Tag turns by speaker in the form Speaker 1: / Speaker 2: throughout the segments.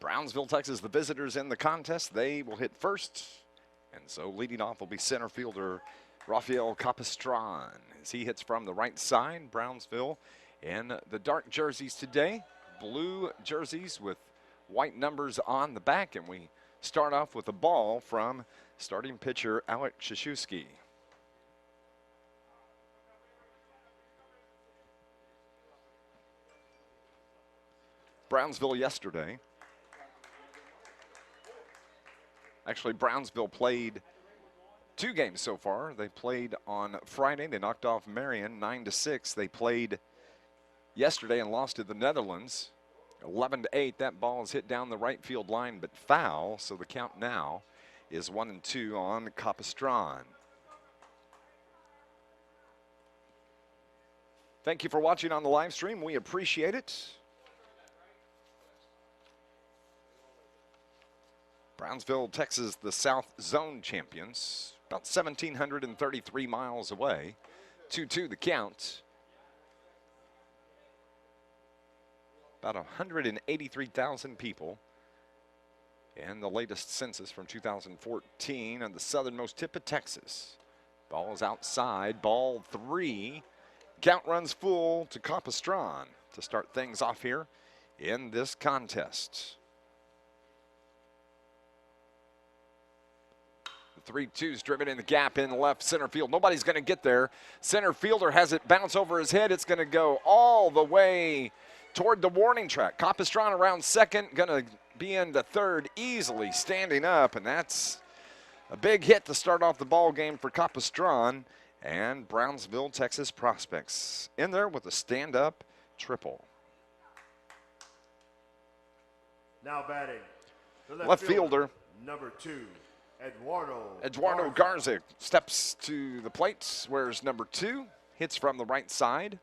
Speaker 1: Brownsville, Texas, the visitors in the contest. They will hit first. And so leading off will be center fielder Rafael Capistran as he hits from the right side. Brownsville in the dark jerseys today. Blue jerseys with white numbers on the back. And we start off with a ball from starting pitcher Alec Krzyzewski. Brownsville yesterday. Actually, Brownsville played 2 games so far. They played on Friday. They knocked off Marion 9-6. They played yesterday and lost to the Netherlands 11-8. That ball is hit down the right field line but foul. So the count now is 1-2 on Capistran. Thank you for watching on the live stream. We appreciate it. Brownsville, Texas, the South Zone champions, about 1,733 miles away. 2-2 the count. About 183,000 people. And the latest census from 2014 on the southernmost tip of Texas. Ball is outside, ball 3. Count runs full to Capistran to start things off here in this contest. 3-2's driven in the gap in left center field. Nobody's going to get there. Center fielder has it bounce over his head. It's going to go all the way toward the warning track. Capistran around second, going to be into third easily standing up, and that's a big hit to start off the ball game for Capistran and Brownsville, Texas prospects in there with a stand-up triple.
Speaker 2: Now batting, the
Speaker 1: left fielder,
Speaker 2: number 2.
Speaker 1: Eduardo Garza steps to the plate, wears number 2, hits from the right side.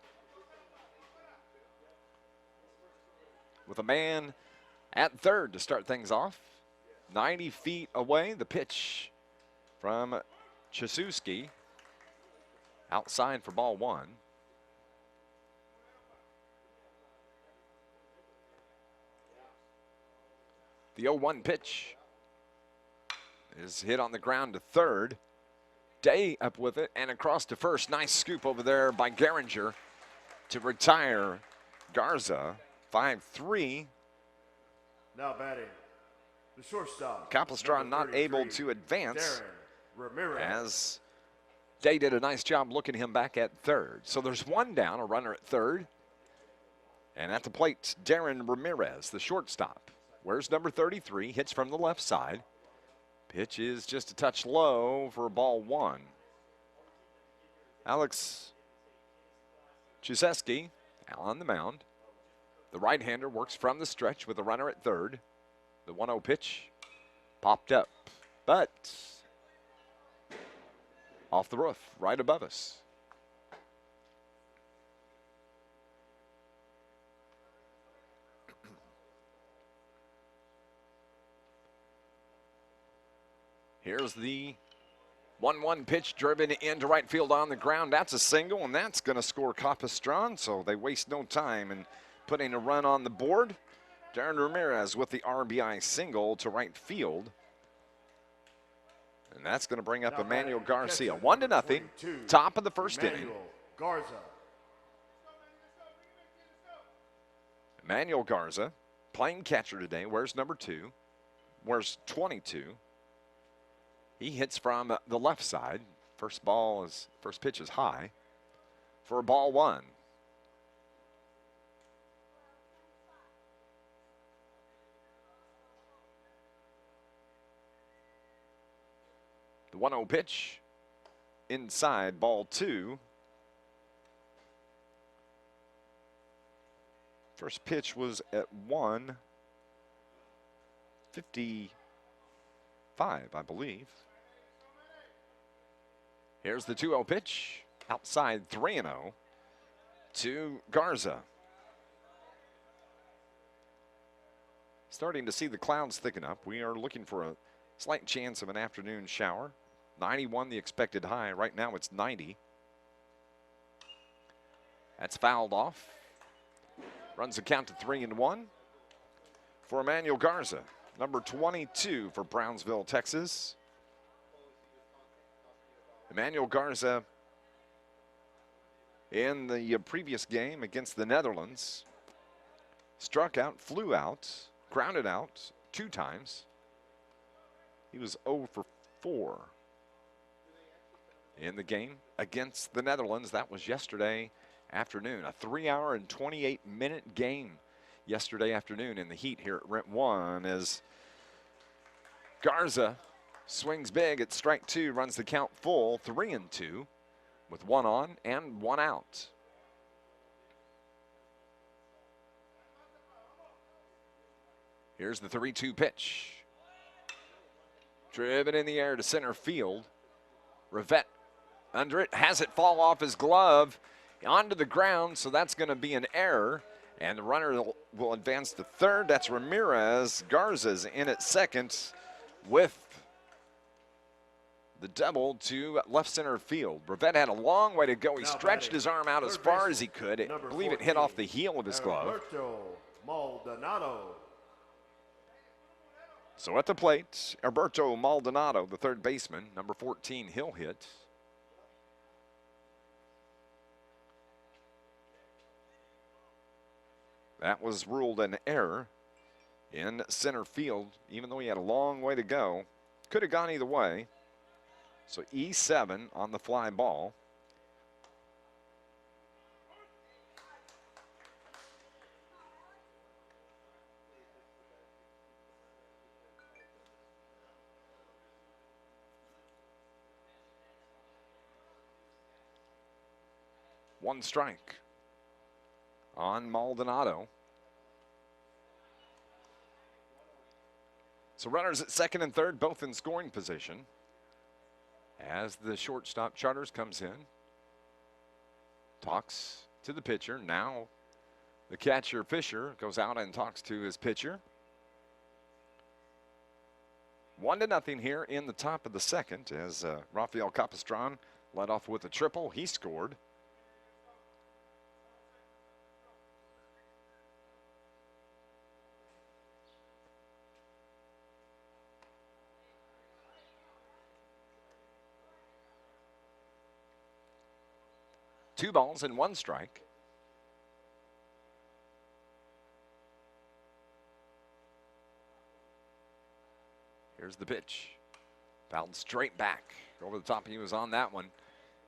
Speaker 1: With a man at third to start things off. 90 feet away, the pitch from Krzyzewski. Outside for ball 1. The 0-1 pitch is hit on the ground to third. Day up with it and across to first. Nice scoop over there by Geringer to retire Garza. 5-3.
Speaker 2: Now batting, the shortstop.
Speaker 1: Capistran not able to advance as Day did a nice job looking him back at third. So there's one down, a runner at third. And at the plate, Ramirez, the shortstop. Where's number 33? Hits from the left side. Pitch is just a touch low for ball 1. Alex Krzyzewski on the mound. The right-hander works from the stretch with a runner at third. The 1-0 pitch popped up, but off the roof, right above us. Here's the 1-1 pitch driven into right field on the ground. That's a single, and that's going to score Capistran, so they waste no time in putting a run on the board. Ramirez with the RBI single to right field. And that's going to bring up Emmanuel Garcia. 1-0, top of the first inning. Emmanuel Garza, playing catcher today. Where's number 2? Where's 22? He hits from the left side. First pitch is high for ball 1. The 1-0 pitch inside, ball 2. First pitch was at 1:55, I believe. Here's the 2-0 pitch. Outside 3-0 to Garza. Starting to see the clouds thicken up. We are looking for a slight chance of an afternoon shower. 91 the expected high. Right now it's 90. That's fouled off. Runs the count to 3-1. for Emmanuel Garza, number 22 for Brownsville, Texas. Emmanuel Garza in the previous game against the Netherlands struck out, flew out, grounded out 2 times. He was 0 for 4 in the game against the Netherlands. That was yesterday afternoon, a 3-hour and 28-minute game yesterday afternoon in the heat here at Rent 1 as Garza swings big at strike 2, runs the count full, 3-2 with 1 on and 1 out. Here's the 3-2 pitch. Driven in the air to center field. Rivette under it, has it fall off his glove onto the ground, so that's going to be an error. And the runner will advance to third. That's Ramirez. Garza's in at second with the double to left center field. Rivette had a long way to go. He stretched his arm out as far as he could. I believe it hit off the heel of his glove.
Speaker 2: Maldonado.
Speaker 1: So at the plate, Alberto Maldonado, the third baseman, number 14, he'll hit. That was ruled an error in center field, even though he had a long way to go. Could have gone either way. So E7 on the fly ball. One strike on Maldonado. So runners at second and third, both in scoring position. As the shortstop Charters comes in, talks to the pitcher. Now the catcher Fisher goes out and talks to his pitcher. 1-0 here in the top of the second as Rafael Capistran led off with a triple. He scored. Two balls and 1 strike. Here's the pitch. Fouled straight back. Over the top, he was on that one.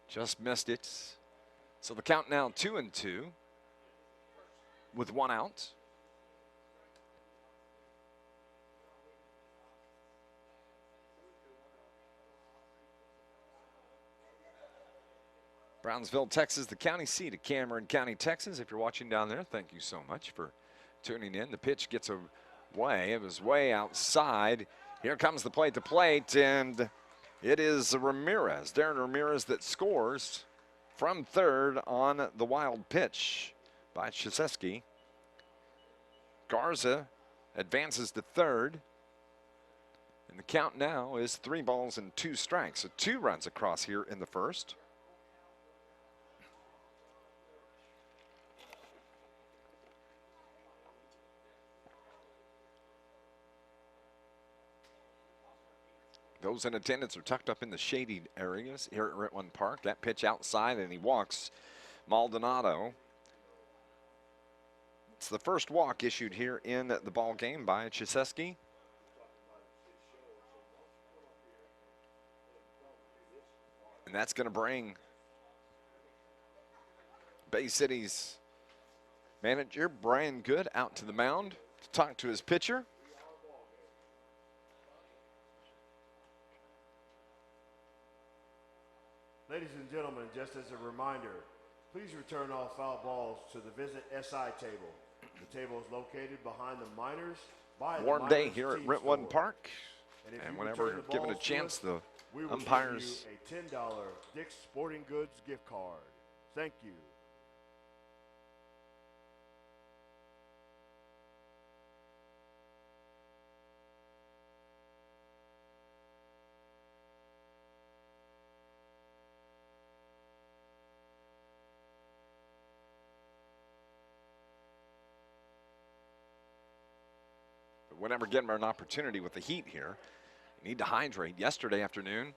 Speaker 1: Just missed it. So the count now 2-2 with 1 out. Brownsville, Texas, the county seat of Cameron County, Texas. If you're watching down there, thank you so much for tuning in. The pitch gets away. It was way outside. Here comes the plate to plate, and it is Ramirez, Darren Ramirez, that scores from third on the wild pitch by Krzyzewski. Garza advances to third, and the count now is 3 balls and 2 strikes. So 2 runs across here in the first. Those in attendance are tucked up in the shady areas here at Rent 1 Park. That pitch outside, and he walks Maldonado. It's the first walk issued here in the ball game by Krzyzewski. And that's going to bring Bay City's manager, Brian Good, out to the mound to talk to his pitcher.
Speaker 2: Ladies and gentlemen, just as a reminder, please return all foul balls to the Visit SI table. The table is located behind the minors.
Speaker 1: Warm day here at Rent 1 Park. And whenever given a chance, the umpires.
Speaker 2: We will give you a $10 Dick's Sporting Goods gift card. Thank you.
Speaker 1: whenever given an opportunity with the heat here. You need to hydrate. Yesterday afternoon,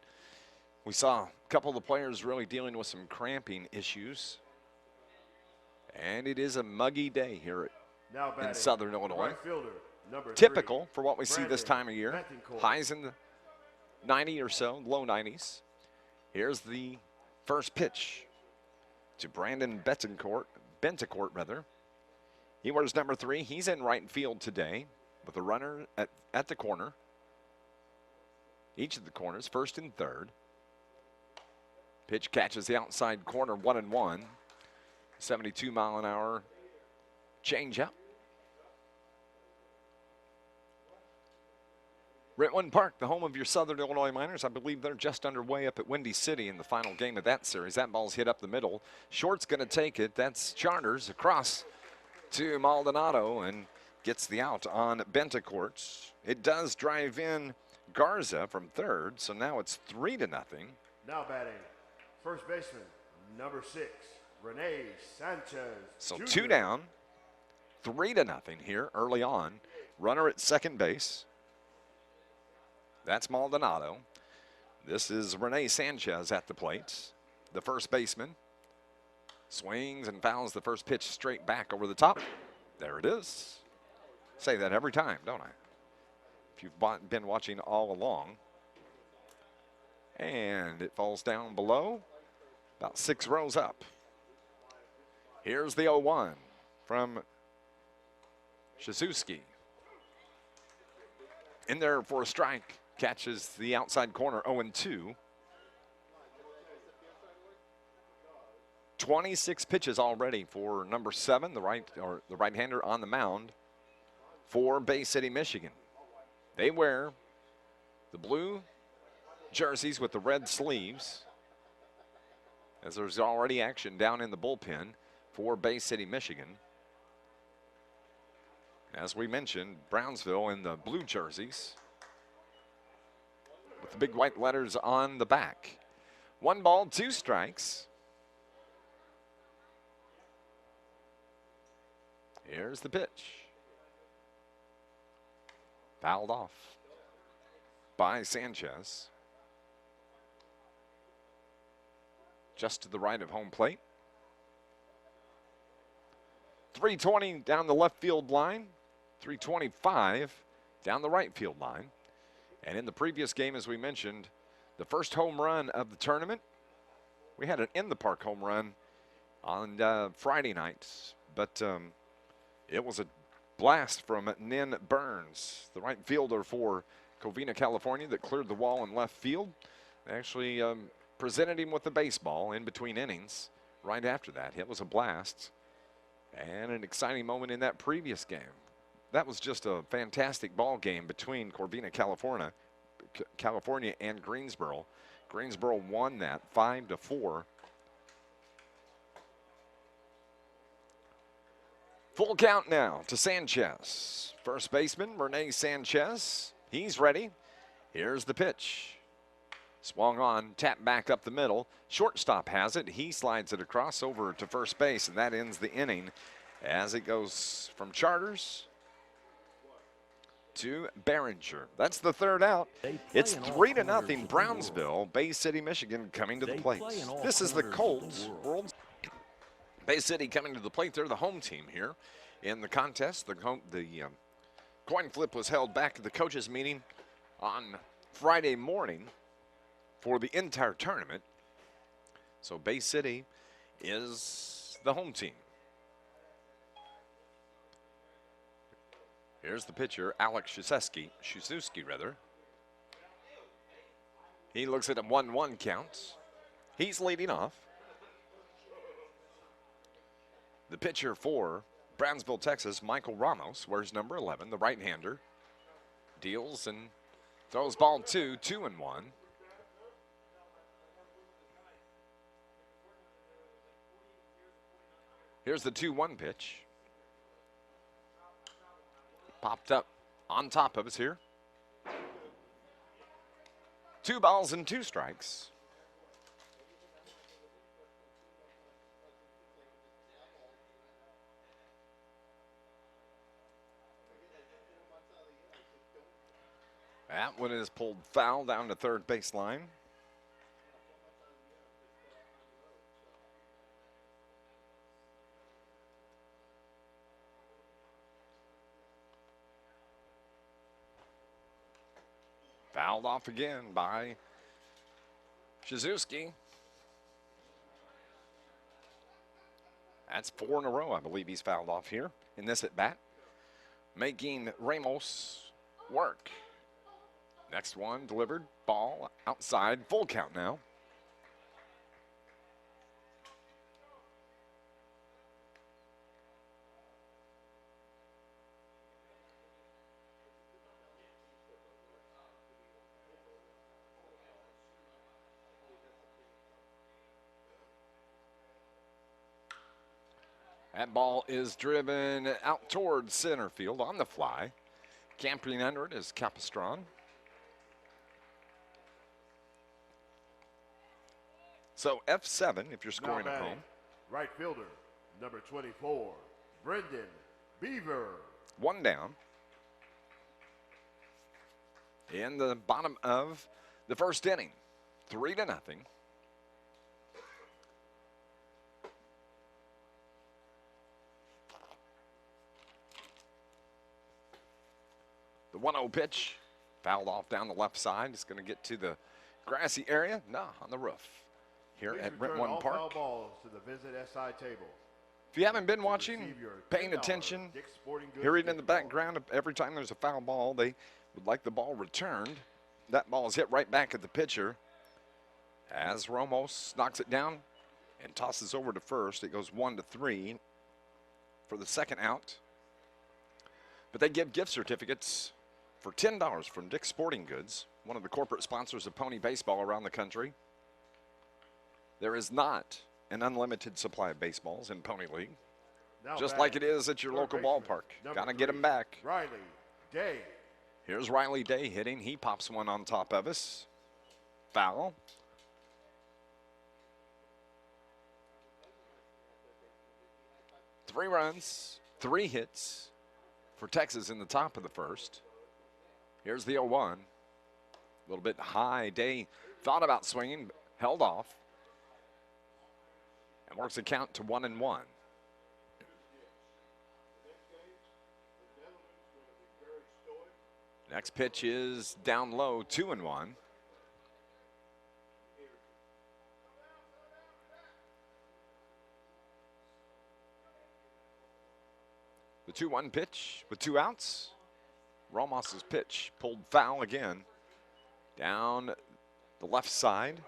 Speaker 1: we saw a couple of the players really dealing with some cramping issues. And it is a muggy day here in Southern Illinois.
Speaker 2: Right fielder, number
Speaker 1: Typical
Speaker 2: 3,
Speaker 1: for what we see this time of year.
Speaker 2: Betancourt.
Speaker 1: Highs in the 90 or so, low 90s. Here's the first pitch to Brandon Betancourt, rather. He wears number 3. He's in right field today with a runner at the corner. Each of the corners, first and third. Pitch catches the outside corner, 1-1. 72-mile-an-hour changeup. Ritwin Park, the home of your Southern Illinois Miners. I believe they're just underway up at Windy City in the final game of that series. That ball's hit up the middle. Short's going to take it. That's Charters across to Maldonado and gets the out on Betancourt. It does drive in Garza from third, so now it's 3-0.
Speaker 2: Now batting, first baseman, number 6, Rene Sanchez.
Speaker 1: So
Speaker 2: Jr.
Speaker 1: 2 down, 3-0 here early on. Runner at second base. That's Maldonado. This is Rene Sanchez at the plate, the first baseman. Swings and fouls the first pitch straight back over the top. There it is. Say that every time, don't I? If you've been watching all along. And it falls down below, about 6 rows up. Here's the 0-1 from Shizuski. In there for a strike. Catches the outside corner, 0-2. 26 pitches already for number 7, the right-hander on the mound for Bay City, Michigan. They wear the blue jerseys with the red sleeves, as there's already action down in the bullpen for Bay City, Michigan. As we mentioned, Brownsville in the blue jerseys with the big white letters on the back. 1 ball, 2 strikes. Here's the pitch. Fouled off by Sanchez. Just to the right of home plate. 320 down the left field line. 325 down the right field line. And in the previous game, as we mentioned, the first home run of the tournament, we had an in-the-park home run on Friday nights, but it was a blast from Nin Burns, the right fielder for Covina, California, that cleared the wall in left field. They actually presented him with the baseball in between innings right after that. It was a blast and an exciting moment in that previous game. That was just a fantastic ball game between Covina, California and Greensboro. Greensboro won that 5-4. Full count now to Sanchez. First baseman, Rene Sanchez. He's ready. Here's the pitch. Swung on, tapped back up the middle. Shortstop has it. He slides it across over to first base, and that ends the inning as it goes from Charters to Behringer. That's the third out. It's 3-0 Brownsville. Bay City, Michigan coming to the plate. This is the Colt World. Bay City coming to the plate. They're the home team here in the contest. The coin flip was held back at the coaches meeting on Friday morning for the entire tournament. So Bay City is the home team. Here's the pitcher, Alex Shizuski. He looks at a 1-1 count. He's leading off. The pitcher for Brownsville, Texas, Michael Ramos, wears number 11, the right-hander. Deals and throws ball 2, 2-1. Here's the 2-1 pitch. Popped up on top of us here. 2 balls and 2 strikes. That one is pulled foul down to third baseline. Fouled off again by Shizuski. That's 4 in a row, I believe he's fouled off here in this at bat, making Ramos work. Next one delivered, ball outside, full count now. That ball is driven out towards center field on the fly. Camping under it is Capistran. So F7 if you're scoring at home.
Speaker 2: Right fielder, number 24, Brendan Beaver.
Speaker 1: One down. In the bottom of the first inning, 3-0. The 1-0 pitch, fouled off down the left side. It's going to get to the grassy area. No, on the roof here
Speaker 2: Please
Speaker 1: at Brentwood
Speaker 2: all
Speaker 1: Park.
Speaker 2: Foul balls to the Visit SI table.
Speaker 1: If you haven't been watching, paying attention, hearing in the background, every time there's a foul ball, they would like the ball returned. That ball is hit right back at the pitcher as Ramos knocks it down and tosses over to first. It goes 1-3 for the second out. But they give gift certificates for $10 from Dick's Sporting Goods, one of the corporate sponsors of Pony Baseball around the country. There is not an unlimited supply of baseballs in Pony League, just like it is at your local ballpark. Got to get them back.
Speaker 2: Riley Day.
Speaker 1: Here's Riley Day hitting. He pops one on top of us. Foul. Three runs, 3 hits for Texas in the top of the first. Here's the 0-1. A little bit high. Day thought about swinging, held off, and works the count to 1-1. Next pitch is down low, 2-1. The 2-1 pitch with 2 outs. Ramos's pitch pulled foul again down the left side.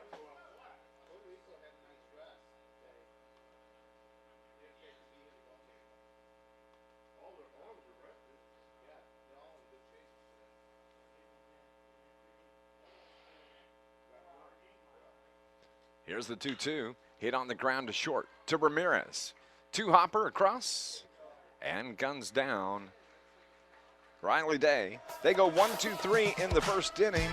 Speaker 1: Here's the 2-2, hit on the ground to short to Ramirez. 2-hopper across and guns down. Riley Day. They go 1-2-3 in the first inning.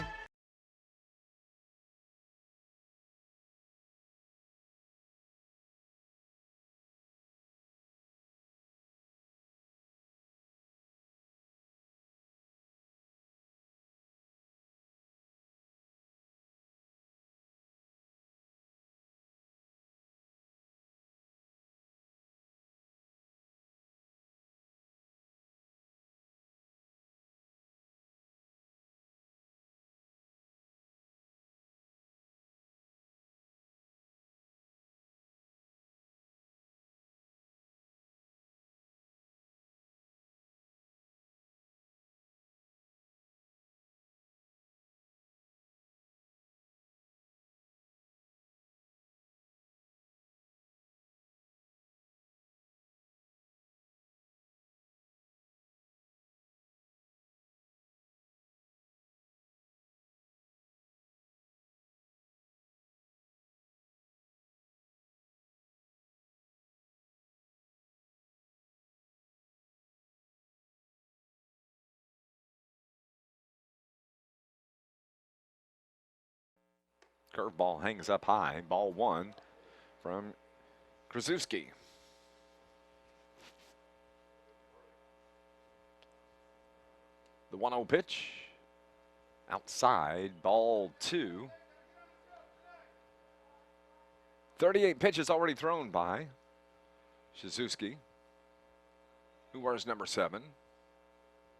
Speaker 1: Curveball hangs up high. Ball 1 from Krasuski. The 1-0 pitch. Outside, ball 2. 38 pitches already thrown by Shizuki, who wears number 7.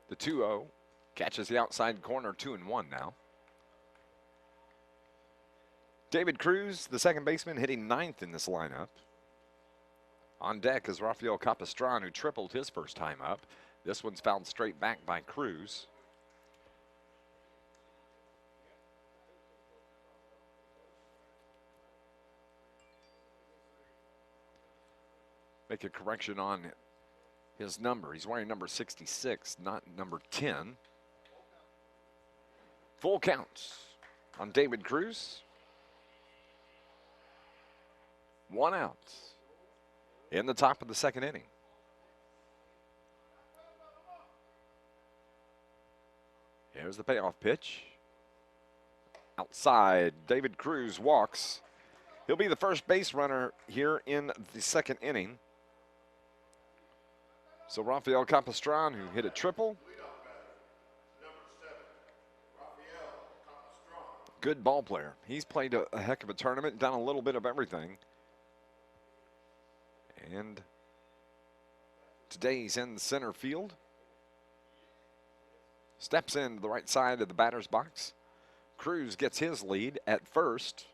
Speaker 1: The 2-0 catches the outside corner, 2-1 now. David Cruz, the second baseman, hitting 9th in this lineup. On deck is Rafael Capistran, who tripled his first time up. This one's fouled straight back by Cruz. Make a correction on his number. He's wearing number 66, not number 10. Full count on David Cruz. 1 out in the top of the second inning. Here's the payoff pitch. Outside, David Cruz walks. He'll be the first base runner here in the second inning. So Rafael Capistran, who hit a triple. Good ball player. He's played a heck of a tournament, done a little bit of everything. And today he's in the center field. Steps into the right side of the batter's box. Cruz gets his lead at first.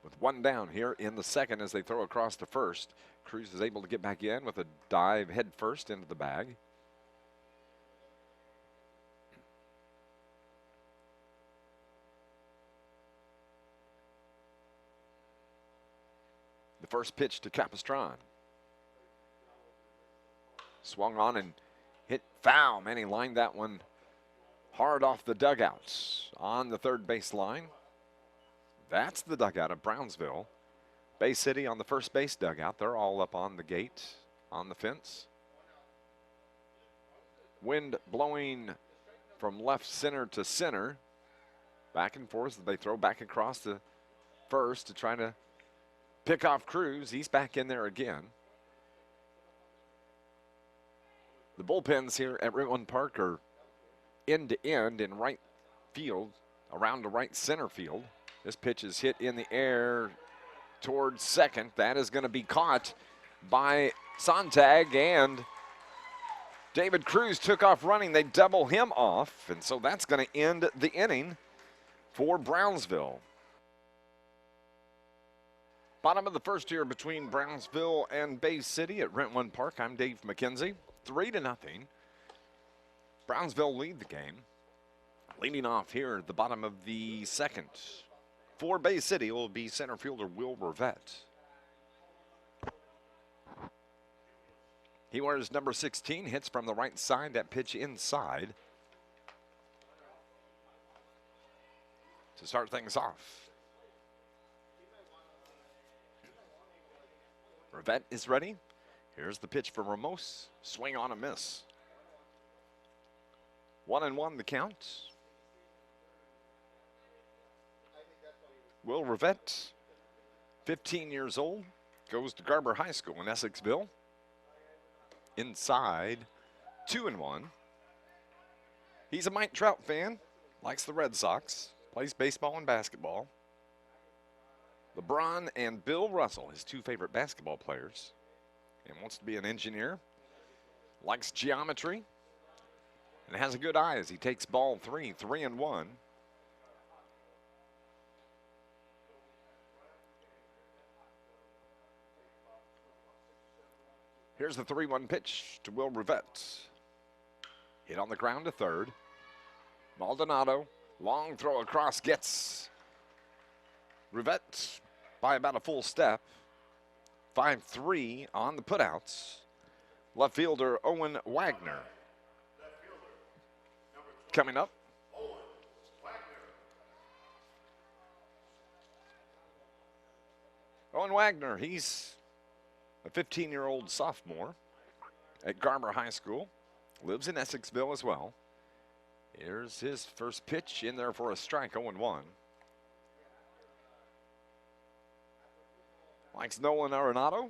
Speaker 1: With 1 down here in the second as they throw across to first. Cruz is able to get back in with a dive head first into the bag. The first pitch to Capistran. Swung on and hit foul. Man, he lined that one hard off the dugouts on the third base line. That's the dugout of Brownsville. Bay City on the first base dugout. They're all up on the gate, on the fence. Wind blowing from left center to center. Back and forth. They throw back across the first to try to pick off Cruz. He's back in there again. The bullpens here at Rentwood Park are end to end in right field, around the right center field. This pitch is hit in the air towards second. That is going to be caught by Sontag, and David Cruz took off running. They double him off, and so that's going to end the inning for Brownsville. Bottom of the first here between Brownsville and Bay City at Rentwood Park. I'm Dave McKenzie. 3-0. Brownsville lead the game. Leading off here at the bottom of the second. For Bay City will be center fielder Will Rivette. He wears number 16, hits from the right side, that pitch inside. To start things off. Rivette is ready. Here's the pitch for Ramos. Swing on a miss. 1-1 the count. Will Rivette, 15 years old, goes to Garber High School in Essexville. Inside, 2-1. He's a Mike Trout fan, likes the Red Sox, plays baseball and basketball. LeBron and Bill Russell, his 2 favorite basketball players, and wants to be an engineer. Likes geometry and has a good eye as he takes ball 3, 3-1. Here's the 3-1 pitch to Will Rivette. Hit on the ground to third. Maldonado, long throw across, gets Rivette by about a full step. 5-3 on the putouts. Left fielder Owen Wagner. Coming up. Owen Wagner, he's a 15-year-old sophomore at Garber High School. Lives in Essexville as well. Here's his first pitch in there for a strike, 0-1. Likes Nolan Arenado.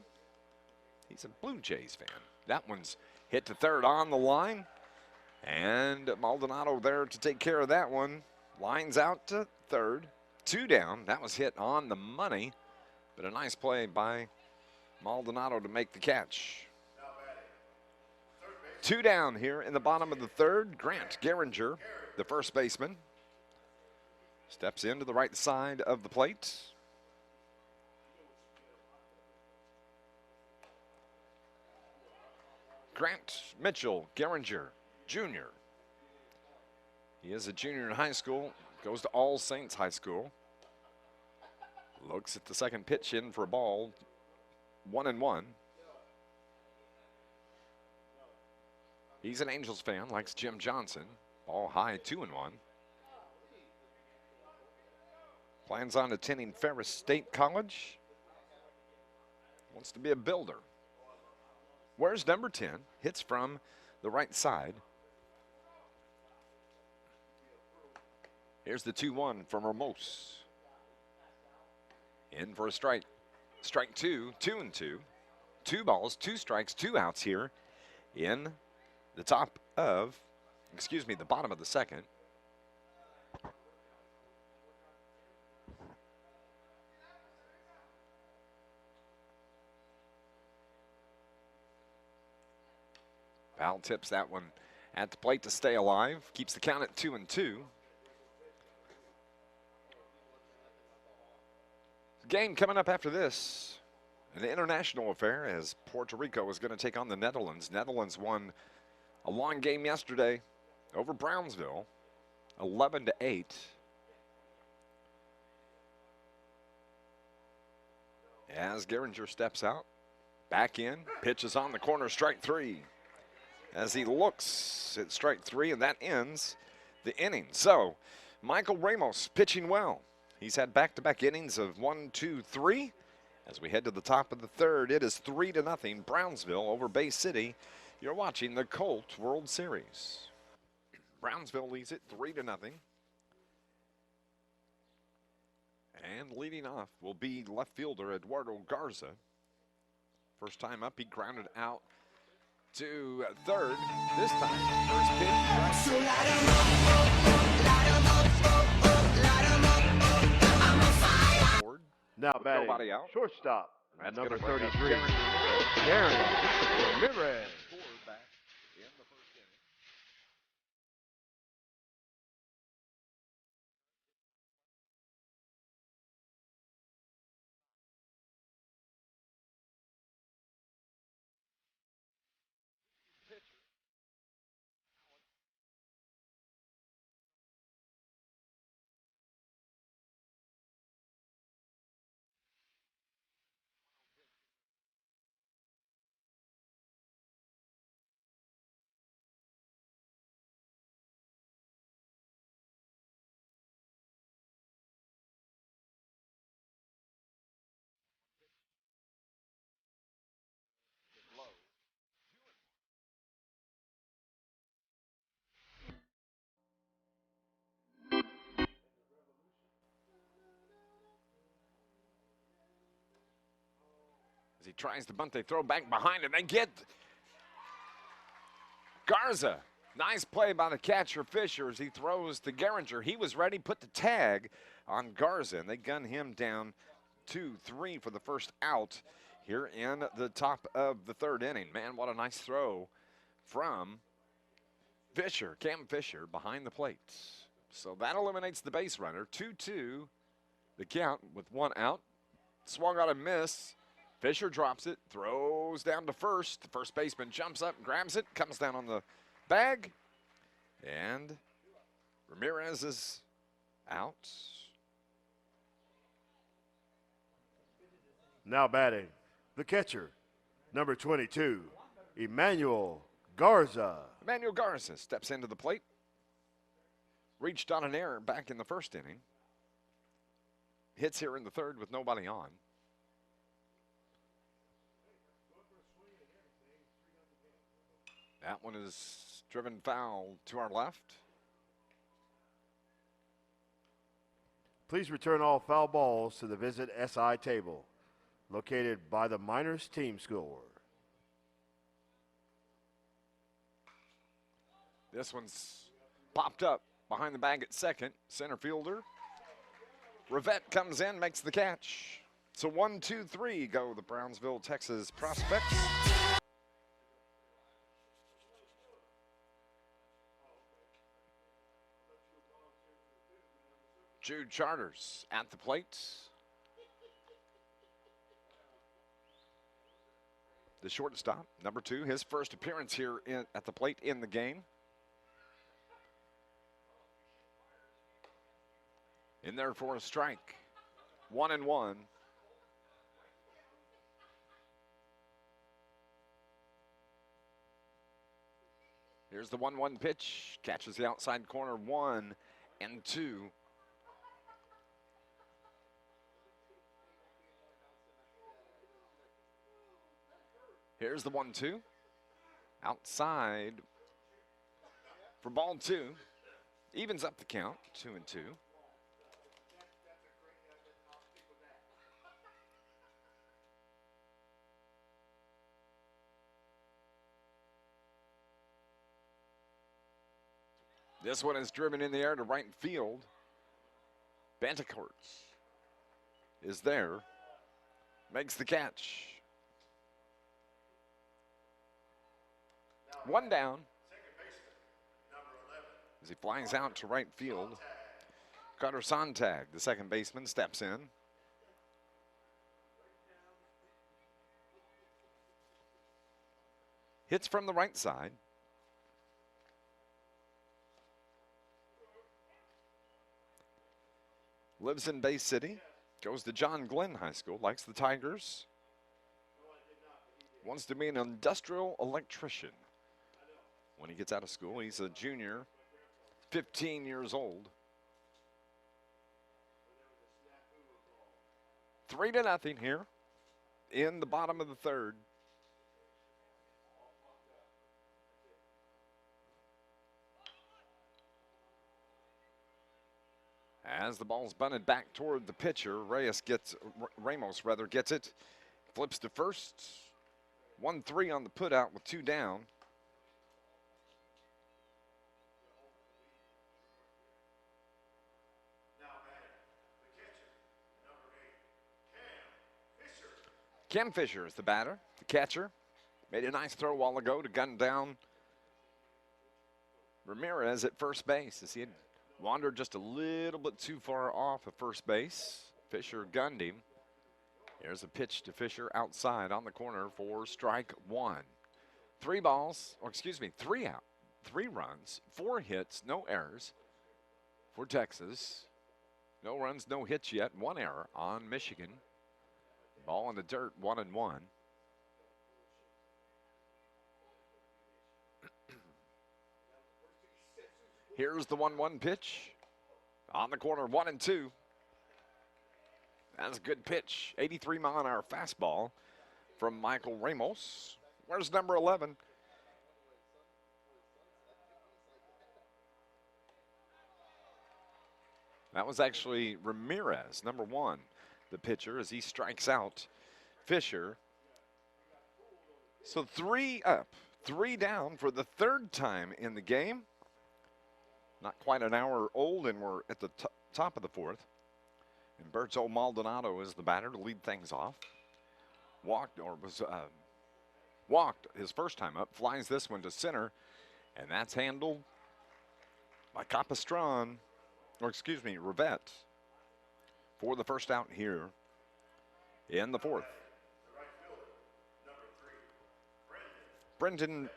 Speaker 1: He's a Blue Jays fan. That one's hit to third on the line. And Maldonado there to take care of that one. Lines out to third. 2 down. That was hit on the money, but a nice play by Maldonado to make the catch. 2 down here in the bottom of the third. Grant Geringer, the first baseman, steps into the right side of the plate. Grant Mitchell Geringer, Jr. He is a junior in high school, goes to All Saints High School. Looks at the second pitch in for a ball, 1-1. He's an Angels fan, likes Jim Johnson. Ball high, 2-1. Plans on attending Ferris State College. Wants to be a builder. Where's number 10? Hits from the right side. Here's the 2-1 from Ramos. In for a strike. Strike 2, 2-2. 2 balls, 2 strikes, 2 outs here in the bottom of the second. Foul tips that one at the plate to stay alive. Keeps the count at 2-2. Game coming up after this, an international affair as Puerto Rico is going to take on the Netherlands. Netherlands won a long game yesterday over Brownsville, 11-8. As Geringer steps out, back in, pitches on the corner, strike 3. As he looks at strike 3, and that ends the inning. So, Michael Ramos pitching well. He's had back-to-back innings of 1, 2, 3. As we head to the top of the third, it is 3-0 Brownsville over Bay City. You're watching the Colt World Series. Brownsville leads it 3-0. And leading off will be left fielder Eduardo Garza. First time up, he grounded out to third. This time, first pitch. So light 'em up, light 'em up, light 'em up. I'm a fire.
Speaker 2: Now batting,
Speaker 1: nobody out.
Speaker 2: Shortstop,
Speaker 1: That's
Speaker 2: number
Speaker 1: gonna bring up
Speaker 2: 33, Marion, Ramirez.
Speaker 1: Back in the first inning. As he tries to bunt, they throw back behind him. They get Garza. Nice play by the catcher, Fisher, as he throws to Geringer. He was ready, put the tag on Garza, and they gun him down 2-3 for the first out here in the top of the third inning. Man, what a nice throw from Fisher, Cam Fisher, behind the plate. So that eliminates the base runner. 2-2, the count with 1 out. Swung on a miss. Fisher drops it, throws down to first. The first baseman jumps up, grabs it, comes down on the bag, and Ramirez is out.
Speaker 2: Now batting, the catcher, number 22, Emmanuel Garza.
Speaker 1: Emmanuel Garza steps into the plate. Reached on an error back in the first inning. Hits here in the third with nobody on. That one is driven foul to our left.
Speaker 2: Please return all foul balls to the Visit SI table, located by the Miners team score.
Speaker 1: This one's popped up behind the bag at second. Center fielder Rivette comes in, makes the catch. So 1, 2, 3 go the Brownsville, Texas prospects. Jude Charters at the plate. The shortstop, number 2, his first appearance here at the plate in the game. In there for a strike. 1-1. Here's the 1-1 pitch. Catches the outside corner. 1 and 2. Here's the 1-2. Outside for ball 2. Evens up the count. 2 and 2. This one is driven in the air to right field. Bantecourt is there. Makes the catch. 1 down. As he flies out to right field. Carter Sontag, the second baseman, steps in. Hits from the right side. Lives in Bay City, goes to John Glenn High School, likes the Tigers. Wants to be an industrial electrician. When he gets out of school, he's a junior, 15 years old. 3-0 here in the bottom of the third. As the ball's bunted back toward the pitcher, Ramos gets it, flips to first. 1-3 on the putout with 2 down. Ken Fisher is the batter, the catcher. Made a nice throw a while ago to gun down Ramirez at first base as he had wandered just a little bit too far off of first base. Fisher gunned him. Here's a pitch to Fisher outside on the corner for strike 1. 3 balls, or excuse me, 3 out, 3 runs, 4 hits, no errors for Texas. No runs, no hits yet. 1 error on Michigan. Ball in the dirt, 1-1. Here's the 1-1 pitch. On the corner, 1-2. That's a good pitch. 83-mile-an-hour fastball from Michael Ramos. Where's number 11? That was actually Ramirez, number 1, the pitcher, as he strikes out Fisher. So 3 up, 3 down for the 3rd time in the game. Not quite an hour old, and we're at the top of the 4th. And Berto Maldonado is the batter to lead things off. Walked his first time up, flies this one to center, and that's handled by Capistran, or excuse me, Rivette, for the first out here in the 4th. Brendan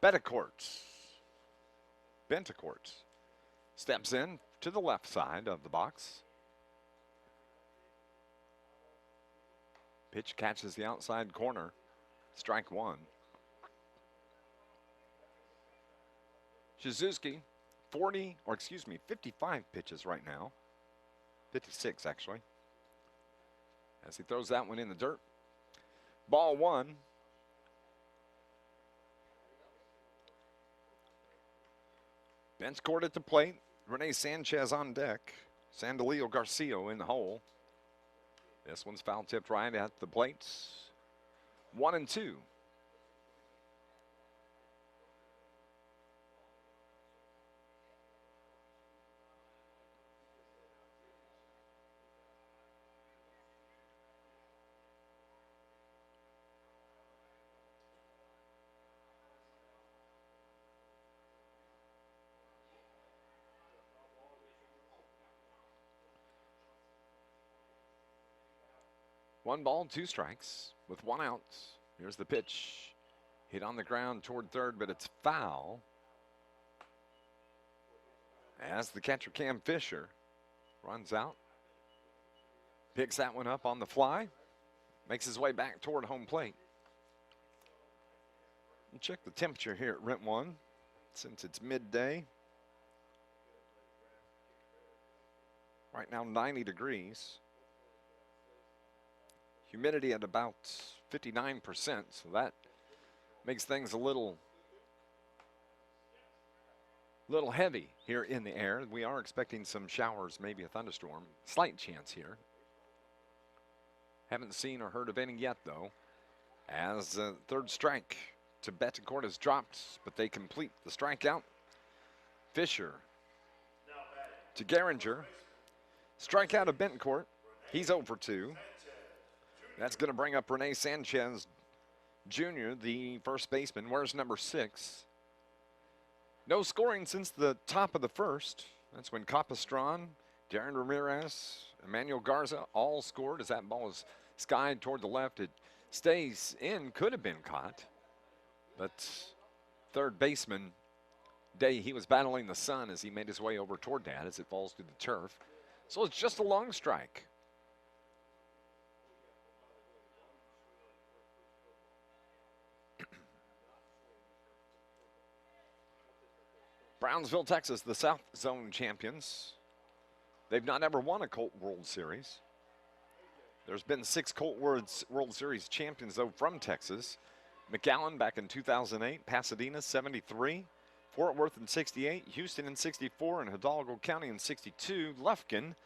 Speaker 1: Bantecourt steps in to the left side of the box. Pitch catches the outside corner. Strike 1. Shizuki, 55 pitches right now. 56 actually. As he throws that one in the dirt. Ball 1. Bench court at the plate. Rene Sanchez on deck. Sandalillo Garcia in the hole. This one's foul tipped right at the plates. 1-2. 1 ball, 2 strikes with 1 out. Here's the pitch. Hit on the ground toward third, but it's foul. As the catcher, Cam Fisher, runs out. Picks that one up on the fly. Makes his way back toward home plate. We'll check the temperature here at Rent 1 since it's midday. Right now, 90 degrees. Humidity at about 59%, so that makes things a little heavy here in the air. We are expecting some showers, maybe a thunderstorm. Slight chance here. Haven't seen or heard of any yet, though. As third strike to Betancourt is dropped, but they complete the strikeout. Fisher to Geringer. Strikeout of Betancourt. He's 0 for 2. That's going to bring up Rene Sanchez Jr., the first baseman. Where's number 6? No scoring since the top of the first. That's when Capistran, Darren Ramirez, Emmanuel Garza all scored as that ball is skied toward the left. It stays in, could have been caught. But third baseman, Day, he was battling the sun as he made his way over toward that as it falls to the turf. So it's just a long strike. Brownsville, Texas, the South Zone champions. They've not ever won a Colt World Series. There's been 6 Colt World Series champions, though, from Texas. McAllen back in 2008, Pasadena 73, Fort Worth in 68, Houston in 64, and Hidalgo County in 62, Lufkin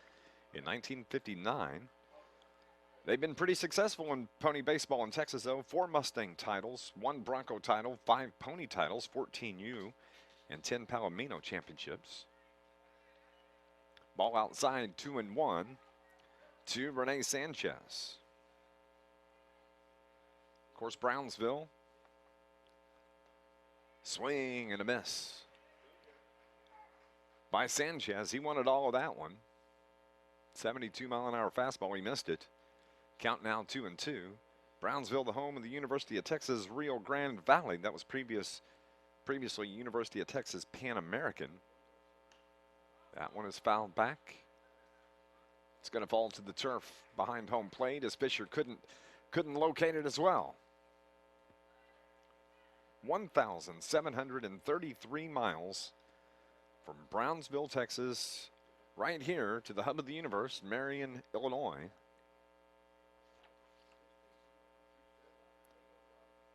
Speaker 1: in 1959. They've been pretty successful in pony baseball in Texas, though. 4 Mustang titles, 1 Bronco title, 5 pony titles, 14 U, and 10 Palomino championships. Ball outside, 2-1 to Rene Sanchez. Of course, Brownsville. Swing and a miss by Sanchez. He wanted all of that one. 72-mile-an-hour fastball. He missed it. Count now 2-2. Brownsville, the home of the University of Texas Rio Grande Valley. That was previously University of Texas Pan American. That one is fouled back. It's going to fall to the turf behind home plate as Fisher couldn't locate it as well. 1,733 miles from Brownsville, Texas, right here to the hub of the universe, Marion, Illinois.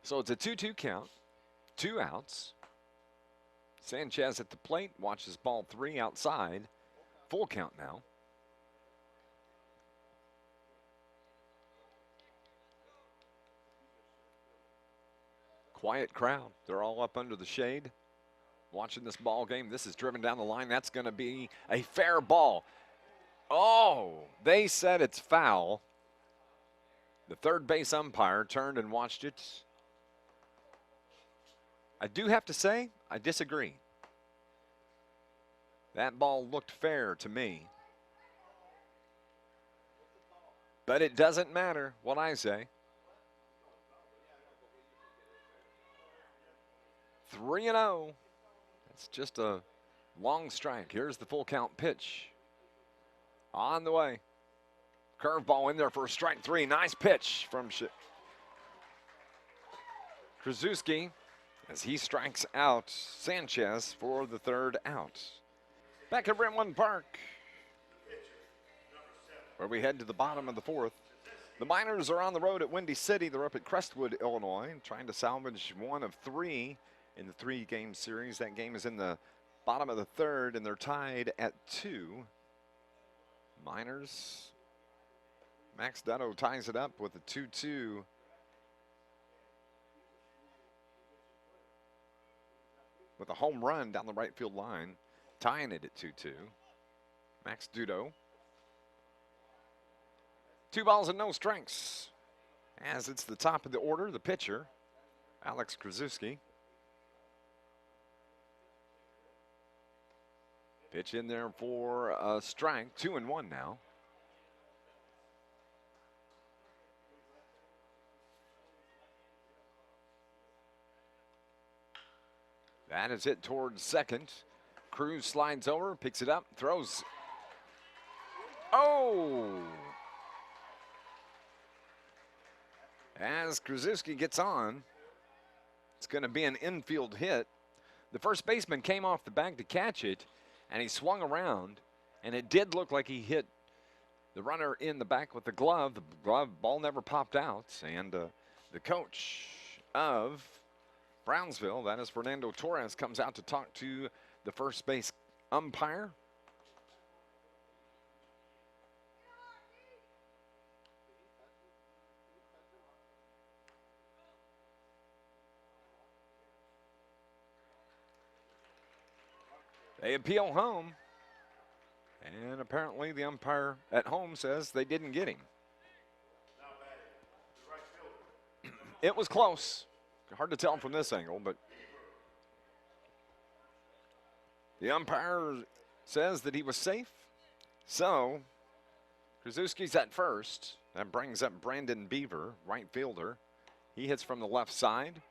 Speaker 1: So it's a 2-2 count, 2 outs. Sanchez at the plate, watches ball 3 outside. Full count now. Quiet crowd. They're all up under the shade watching this ball game. This is driven down the line. That's going to be a fair ball. Oh, they said it's foul. The third base umpire turned and watched it. I do have to say, I disagree. That ball looked fair to me. But it doesn't matter what I say. 3-0. That's just a long strike. Here's the full count pitch. On the way. Curveball in there for strike 3. Nice pitch from Krasuski as he strikes out Sanchez for the third out. Back at Brentwood Park, where we head to the bottom of the 4th. The Miners are on the road at Windy City. They're up at Crestwood, Illinois, trying to salvage 1 of 3 in the 3-game series. That game is in the bottom of the 3rd, and they're tied at 2. Miners, Max Dutto ties it up with a 2-2. With a home run down the right field line, tying it at 2-2. Max Dutto. 2 balls and no strikes. As it's the top of the order, the pitcher, Alex Krasuski. Pitch in there for a strike, 2-1 now. That is hit towards second. Cruz slides over, picks it up, throws. Oh! As Krzyzewski gets on, it's going to be an infield hit. The first baseman came off the bag to catch it, and he swung around, and it did look like he hit the runner in the back with the glove. The ball never popped out, and the coach of Brownsville, that is Fernando Torres, comes out to talk to the first base umpire. They appeal home, and apparently the umpire at home says they didn't get him. It was close. Hard to tell from this angle, but the umpire says that he was safe. So Krzyzewski's at first. That brings up Brandon Beaver, right fielder. He hits from the left side.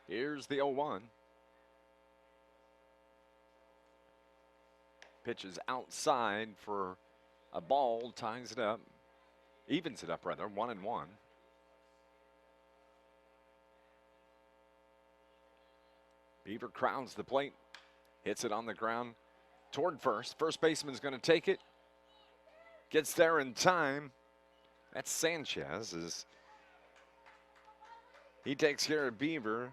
Speaker 1: Here's the 0-1. Pitches outside for a ball, ties it up, evens it up rather, 1-1. Beaver crowds the plate, hits it on the ground toward first. First baseman's going to take it, gets there in time. That's Sanchez as he takes care of Beaver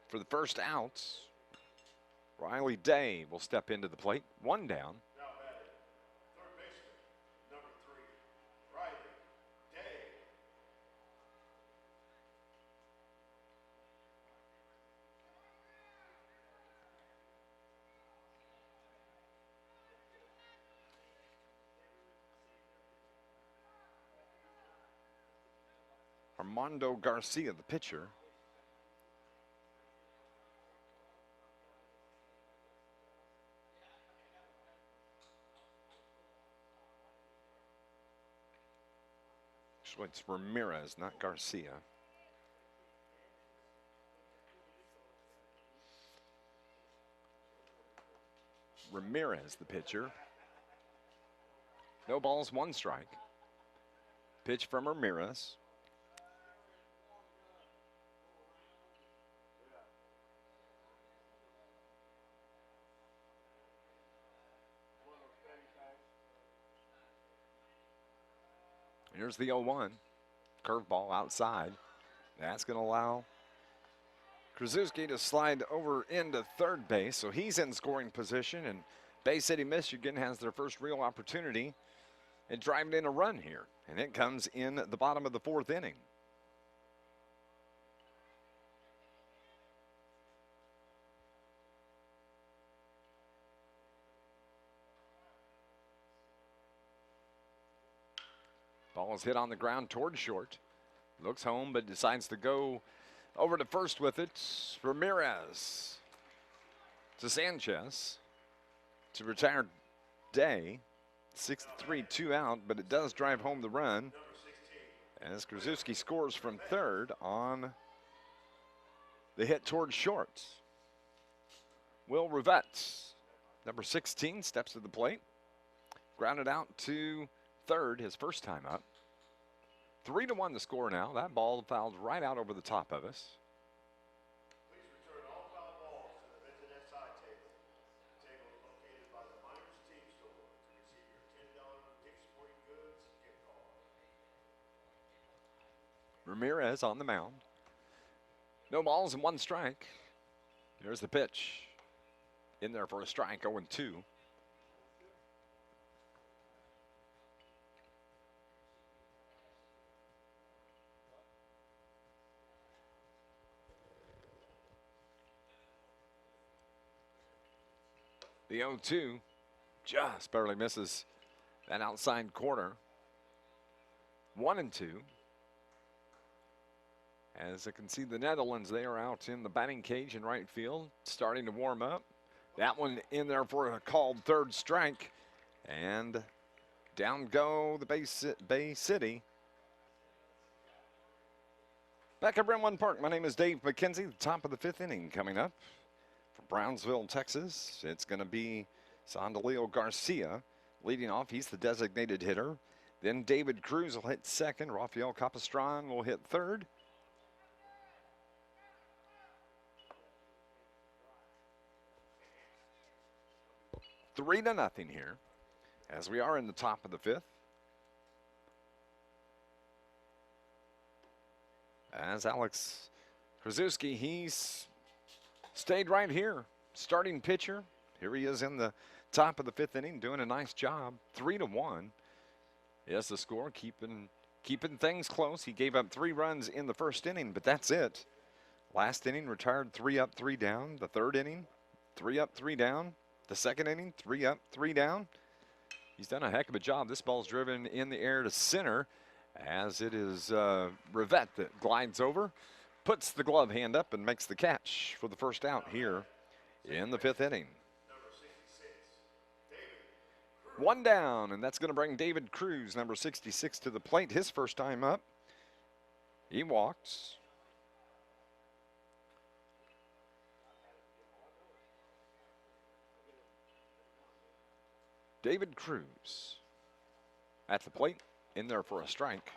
Speaker 1: for the first out. Riley Day will step into the plate. One down.
Speaker 2: Now batting, third baseman, number 3, Riley Day.
Speaker 1: Armando Garcia, the pitcher. Actually, it's Ramirez, not Garcia. Ramirez, the pitcher. No balls, 1 strike. Pitch from Ramirez. Here's the 0-1. Curveball outside. That's going to allow Krzyzewski to slide over into third base. So he's in scoring position, and Bay City, Michigan has their first real opportunity at driving in a run here. And it comes in the bottom of the 4th inning. Ball is hit on the ground toward short. Looks home, but decides to go over to first with it. Ramirez to Sanchez to retire Day. 6-3, 2 out, but it does drive home the run as Krzyzewski scores from third on the hit toward short. Will Rivette, number 16, steps to the plate. Grounded out to third, his first time up. 3-1 the score now. That ball fouled right out over the top of us.
Speaker 2: Please return all foul balls to the Visit SI table. The table is located by the Miners Team Store to receive your $10 Dick's Sporting Goods gift card.
Speaker 1: Ramirez on the mound. No balls and 1 strike. Here's the pitch. In there for a strike, 0-2. The 0-2 just barely misses that outside corner. 1-2. As I can see the Netherlands, they are out in the batting cage in right field, starting to warm up. That one in there for a called third strike. And Down go the Bay City. Back at Brentwood Park, my name is Dave McKenzie. The top of the 5th inning coming up for Brownsville, Texas. It's going to be Sandaleo Garcia leading off. He's the designated hitter. Then David Cruz will hit second. Rafael Capistran will hit third. Three to nothing here as we are in the top of the 5th. As Alex Krasuski, he's stayed right here. Starting pitcher. Here he is in the top of the 5th inning, doing a nice job. 3-1 is the score, keeping things close. He gave up 3 runs in the first inning, but that's it. Last inning, retired 3 up, 3 down. The third inning, 3 up, 3 down. The second inning, 3 up, 3 down. He's done a heck of a job. This ball's driven in the air to center, as it is Rivette that glides over, puts the glove hand up, and makes the catch for the first out here in the 5th inning. 1 down, and that's going to bring David Cruz, number 66, to the plate. His first time up. He walks. David Cruz at the plate, in there for a strike.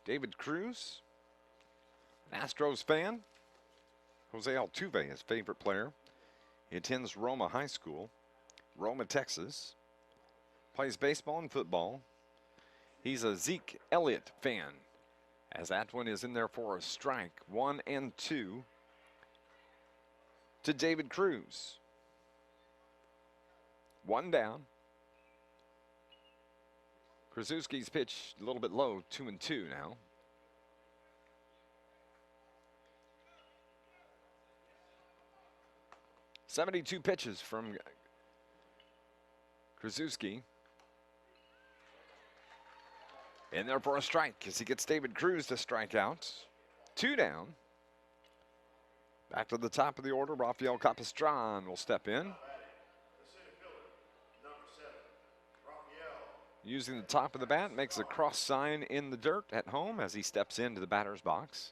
Speaker 1: David Cruz, an Astros fan. Jose Altuve, his favorite player. He attends Roma High School, Roma, Texas. Plays baseball and football. He's a Zeke Elliott fan, as that one is in there for a strike. 1 and 2 to David Cruz. 1 down. Krasuski's pitch a little bit low, 2 and 2 now. .72 pitches from Krasuski. In there for a strike as he gets David Cruz to strike out. 2 down. Back to the top of the order, Rafael Capistran will step in. Using the top of the bat, makes a cross sign in the dirt at home as he steps into the batter's box.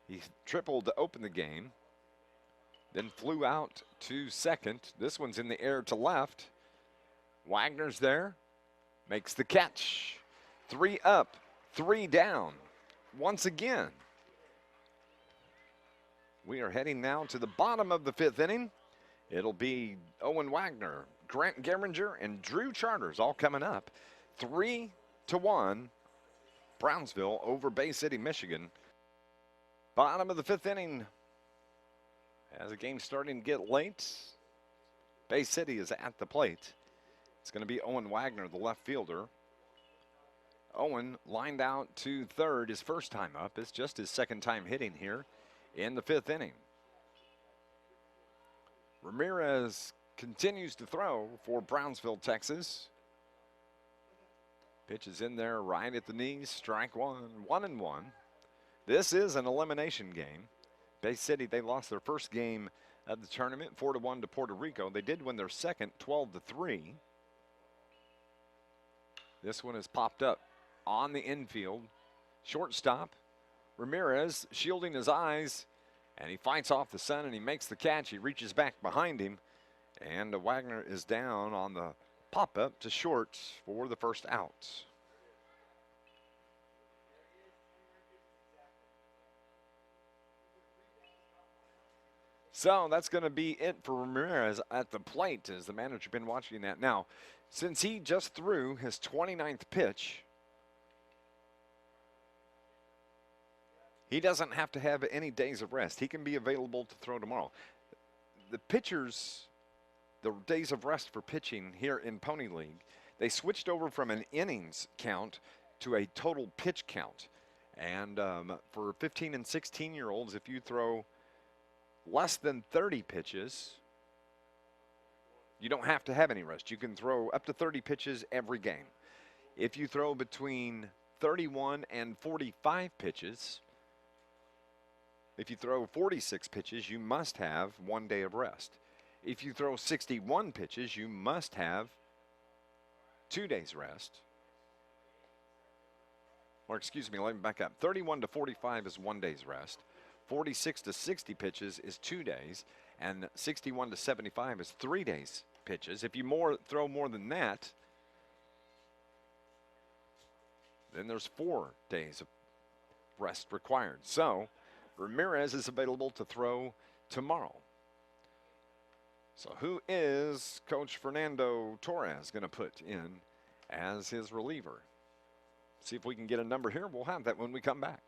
Speaker 1: He tripled to open the game, then flew out to second. This one's in the air to left. Wagner's there, makes the catch. 3 up, 3 down. Once again, we are heading now to the bottom of the 5th inning. It'll be Owen Wagner, Grant Geringer, and Drew Charters all coming up. 3-1, Brownsville over Bay City, Michigan. Bottom of the 5th inning, as the game's starting to get late. Bay City is at the plate. It's going to be Owen Wagner, the left fielder. Owen lined out to third his first time up. It's just his second time hitting here in the 5th inning. Ramirez continues to throw for Brownsville, Texas. Pitch is in there right at the knees. Strike 1, 1-1. This is an elimination game. Bay City, they lost their first game of the tournament, 4-1 to Puerto Rico. They did win their second, 12-3. This one has popped up on the infield. Shortstop, Ramirez shielding his eyes, and he fights off the sun and he makes the catch. He reaches back behind him, and Wagner is down on the pop-up to short for the first out. So that's going to be it for Ramirez at the plate, as the manager been watching that. Now, since he just threw his 29th pitch, he doesn't have to have any days of rest. He can be available to throw tomorrow. The pitchers, the days of rest for pitching here in Pony League, they switched over from an innings count to a total pitch count. And for 15 and 16-year-olds, if you throw less than 30 pitches, you don't have to have any rest. You can throw up to 30 pitches every game. If you throw between 31 and 45 pitches, If you throw 46 pitches, you must have 1 day of rest. If you throw 61 pitches, you must have 2 days rest. Or excuse me, let me back up. 31 to 45 is 1 day's rest. 46 to 60 pitches is 2 days. And 61 to 75 is 3 days pitches. If you throw more than that, then there's 4 days of rest required. So Ramirez is available to throw tomorrow. So who is Coach Fernando Torres going to put in as his reliever? See if we can get a number here. We'll have that when we come back.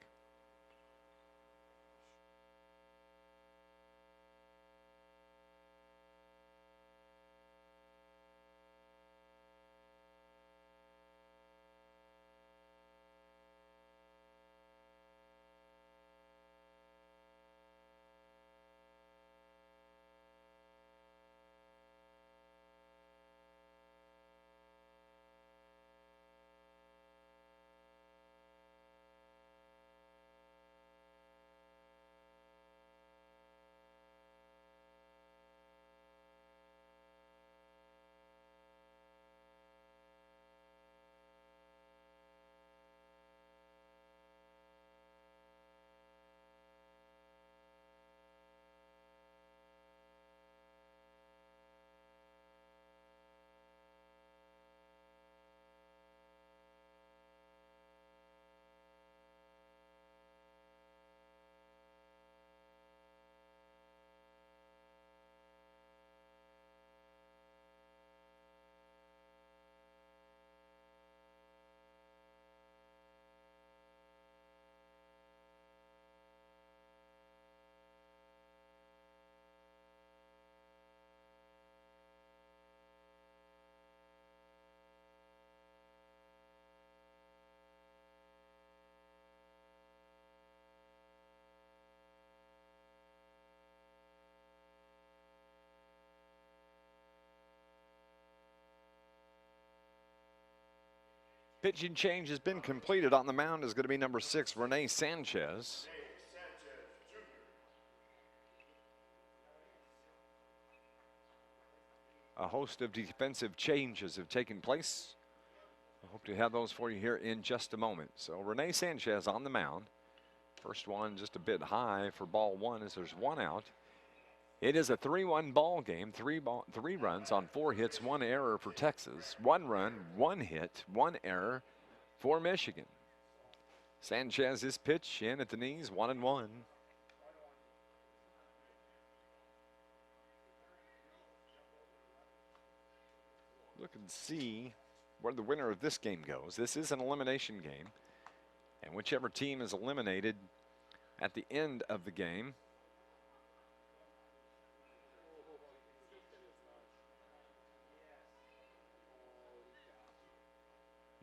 Speaker 1: Pitching change has been completed. On the mound is going to be number 6, Rene Sanchez. A host of defensive changes have taken place. I hope to have those for you here in just a moment. So Rene Sanchez on the mound. First one just a bit high for ball 1 as there's 1 out. It is a 3-1 ball game. 3 runs on 4 hits, 1 error for Texas. 1 run, 1 hit, 1 error for Michigan. Sanchez's pitch in at the knees, 1-1. Look and see where the winner of this game goes. This is an elimination game, and whichever team is eliminated at the end of the game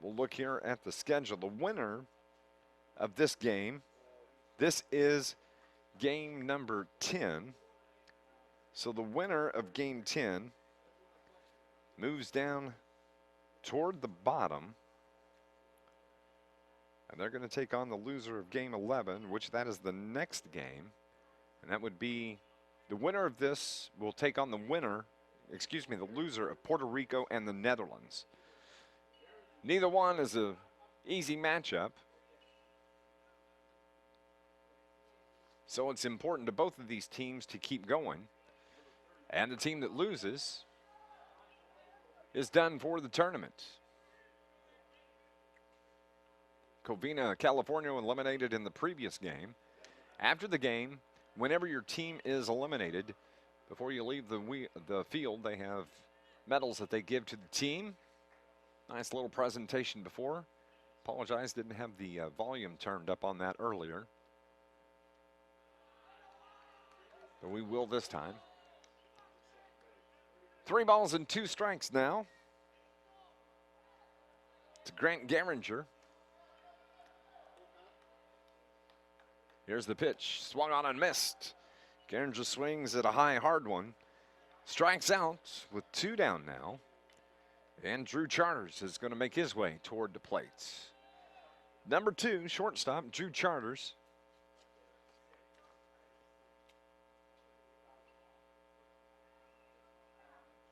Speaker 1: we'll look here at the schedule. The winner of this game, this is game number 10. So the winner of game 10 moves down toward the bottom. And they're going to take on the loser of game 11, which that is the next game. And that would be the winner of this will take on the loser of Puerto Rico and the Netherlands. Neither one is an easy matchup. So it's important to both of these teams to keep going. And the team that loses is done for the tournament. Covina, California eliminated in the previous game. After the game, whenever your team is eliminated, before you leave the field, they have medals that they give to the team. Nice little presentation before. Apologize, didn't have the volume turned up on that earlier. But we will this time. 3 balls and 2 strikes now to Grant Garinger. Here's the pitch, swung on and missed. Garinger swings at a high, hard one. Strikes out with 2 down now. And Drew Charters is going to make his way toward the plate. Number 2, shortstop, Drew Charters.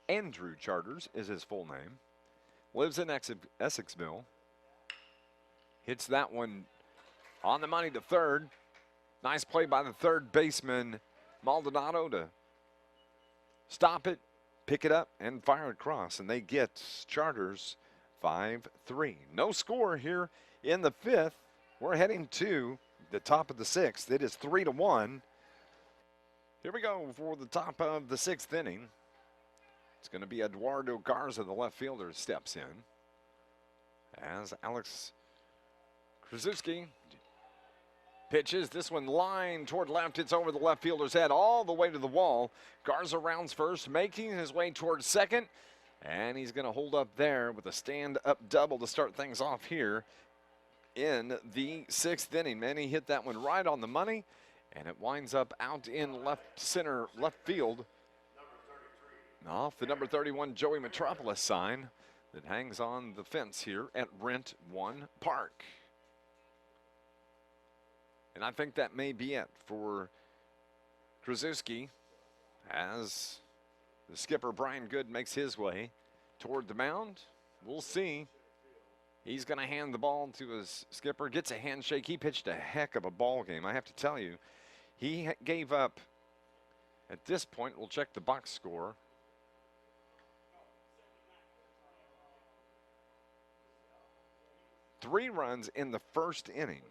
Speaker 1: Andrew Charters is his full name. Lives in Essexville. Hits that one on the money to third. Nice play by the third baseman, Maldonado, to stop it, pick it up, and fire it across. And they get Charters 5-3. No score here in the fifth. We're heading to the top of the sixth. It is 3-1. Here we go for the top of the sixth inning. It's going to be Eduardo Garza, the left fielder, steps in. As Alex Krasuski pitches. This one line toward left. It's over the left fielder's head all the way to the wall. Garza rounds first, making his way towards second. And he's going to hold up there with a stand-up double to start things off here in the sixth inning. Man, he hit that one right on the money, and it winds up out in left field off the number 31 Joey Metropolis sign that hangs on the fence here at Rent One Park. And I think that may be it for Krasuski as the skipper Brian Good makes his way toward the mound. We'll see. He's going to hand the ball to his skipper, gets a handshake. He pitched a heck of a ball game, I have to tell you. He gave up, at this point, we'll check the box score. Three runs in the first inning.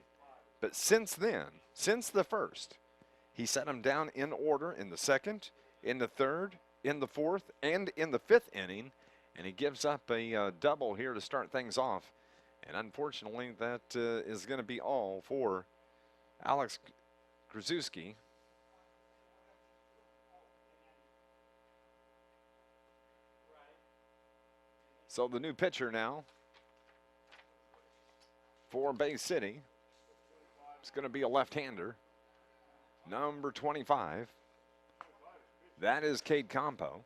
Speaker 1: But since then, since the first, he set them down in order in the second, in the third, in the fourth, and in the fifth inning. And he gives up a double here to start things off. And unfortunately, that is going to be all for Alex Krasuski. So the new pitcher now for Bay City is going to be a left-hander, number 25. That is Cade Campo.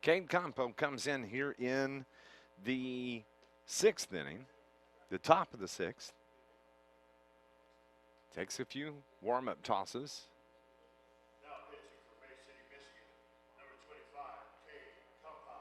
Speaker 1: Cade Campo comes in here in the sixth inning, the top of the sixth. Takes a few warm-up tosses.
Speaker 2: Now pitching for Bay City, Michigan, number 25, Cade Campo.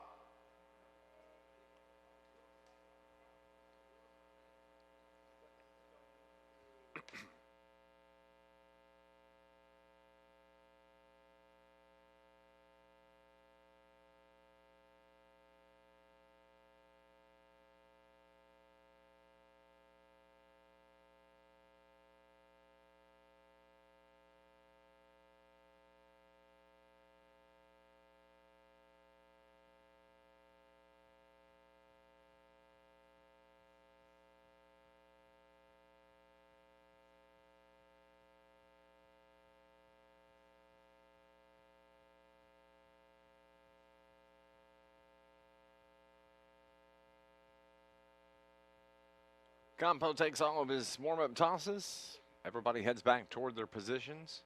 Speaker 1: Campo takes all of his warm-up tosses. Everybody heads back toward their positions.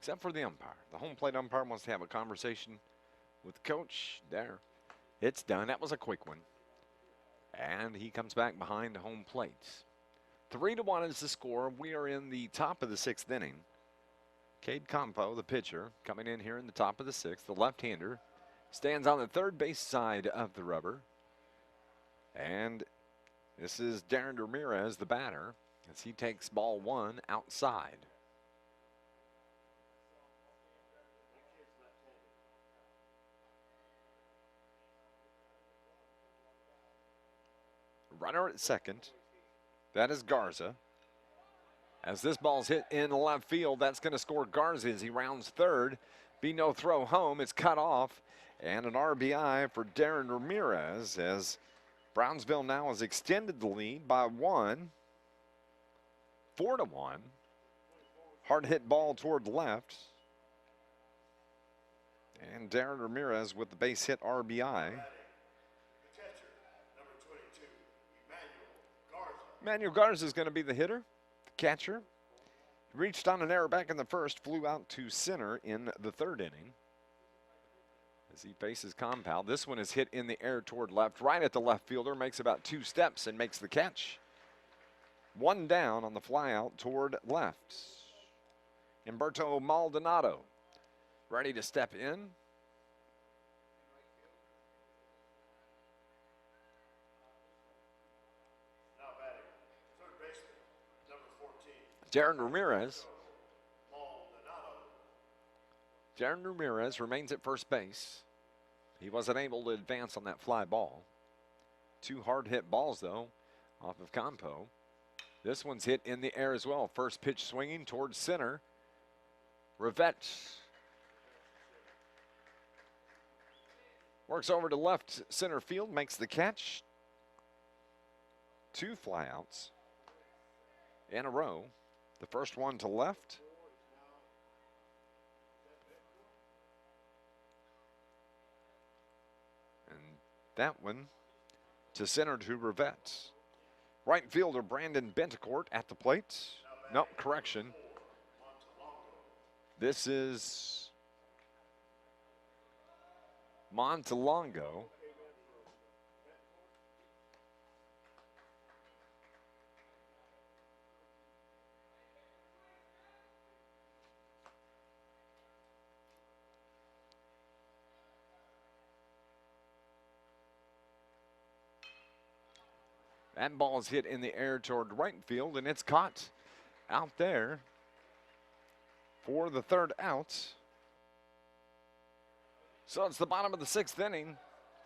Speaker 1: Except for the umpire. The home plate umpire wants to have a conversation with the coach. There. It's done. That was a quick one. And he comes back behind home plate. 3-1 is the score. We are in the top of the sixth inning. Cade Campo, the pitcher, coming in here in the top of the sixth, the left-hander. Stands on the third base side of the rubber. And this is Darren Ramirez, the batter, as he takes ball one outside. Runner at second. That is Garza. As this ball's hit in left field, that's going to score Garza as he rounds third. Be no throw home. It's cut off. And an RBI for Darren Ramirez as Brownsville now has extended the lead by one. 4-1. Hard hit ball toward the left. And Darren Ramirez with the base hit RBI. Emmanuel Garza is going to be the hitter, the catcher. Reached on an error back in the first, flew out to center in the third inning. as he faces Compound. This one is hit in the air toward left, right at the left fielder, makes about 2 steps and makes the catch. 1 down on the fly out toward left. Humberto Maldonado ready to step in.
Speaker 2: Now batting, third baseman, number 14.
Speaker 1: Darren Ramirez.
Speaker 2: Maldonado.
Speaker 1: Darren Ramirez remains at first base. He wasn't able to advance on that fly ball. 2 hard hit balls, though, off of Campo. This one's hit in the air as well. First pitch swinging towards center. Rivette works over to left center field, makes the catch. 2 flyouts in a row. The first one to left. And that one to center to Rivette. Right fielder Brandon Bentecourt at the plate. No, correction. This is Montalongo. That ball is hit in the air toward right field, and it's caught out there for the 3rd out. So it's the bottom of the 6th inning.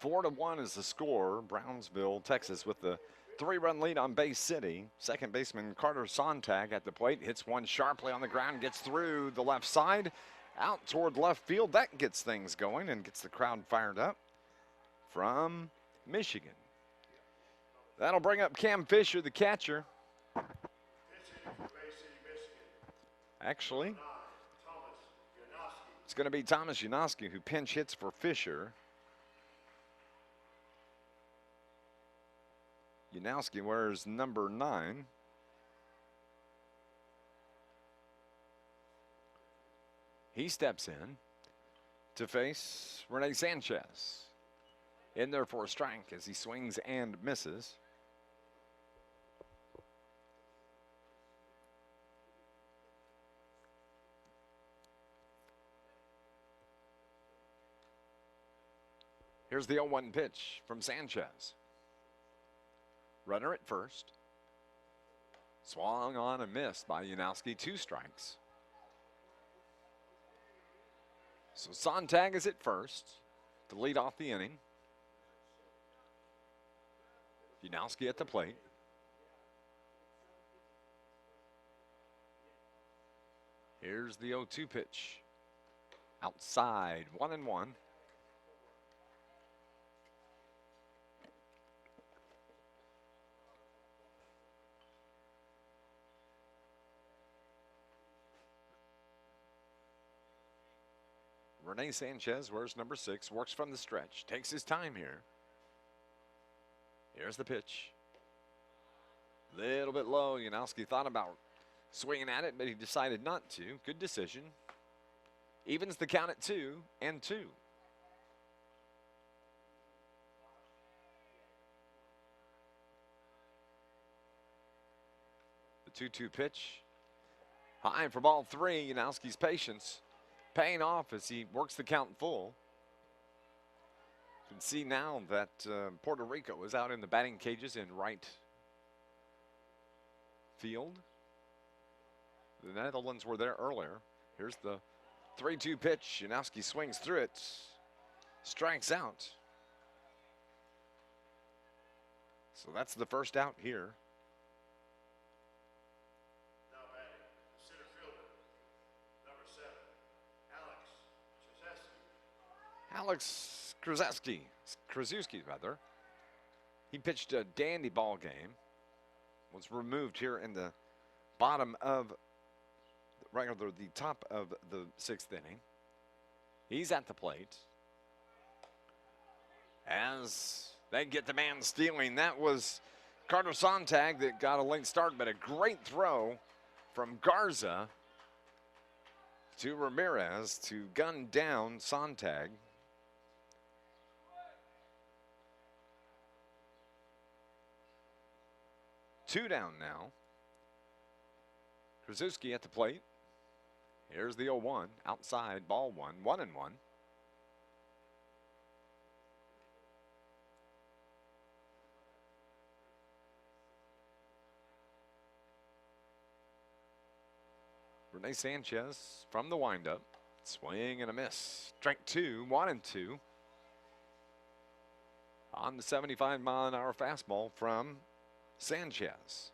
Speaker 1: 4-1 is the score. Brownsville, Texas, with the 3-run lead on Bay City. Second baseman Carter Sontag at the plate. Hits one sharply on the ground, gets through the left side, out toward left field. That gets things going and gets the crowd fired up from Michigan. That'll bring up Cam Fisher, the catcher. Actually, it's going to be Thomas Janoski who pinch hits for Fisher. Janowski wears number 9. He steps in to face Rene Sanchez. In there for a strike as he swings and misses. Here's the 0-1 pitch from Sanchez. Runner at first. Swung on and missed by Janowski. 2 strikes. So Sontag is at first to lead off the inning. Janowski at the plate. Here's the 0-2 pitch. Outside, 1-1. Rene Sanchez wears number 6, works from the stretch, takes his time here. Here's the pitch. Little bit low. Janowski thought about swinging at it, but he decided not to. Good decision. Evens the count at 2-2. The 2-2 pitch. High for ball 3. Janowski's patience paying off as he works the count full. You can see now that Puerto Rico is out in the batting cages in right field. The Netherlands were there earlier. Here's the 3-2 pitch. Janowski swings through it, strikes out. So that's the first out here.
Speaker 2: Now batting, center fielder, number 7,
Speaker 1: Alex Krzyzewski, rather. He pitched a dandy ball game. Was removed here in the bottom of, rather the top of the 6th inning. He's at the plate. As they get the man stealing, that was Carter Sontag that got a late start, but a great throw from Garza to Ramirez to gun down Sontag. 2 down now. Krasuski at the plate. Here's the 0-1. Outside, ball 1. 1-1. Rene Sanchez from the windup. Swing and a miss. Strike 2, 1-2. On the 75-mile-an-hour fastball from Sanchez.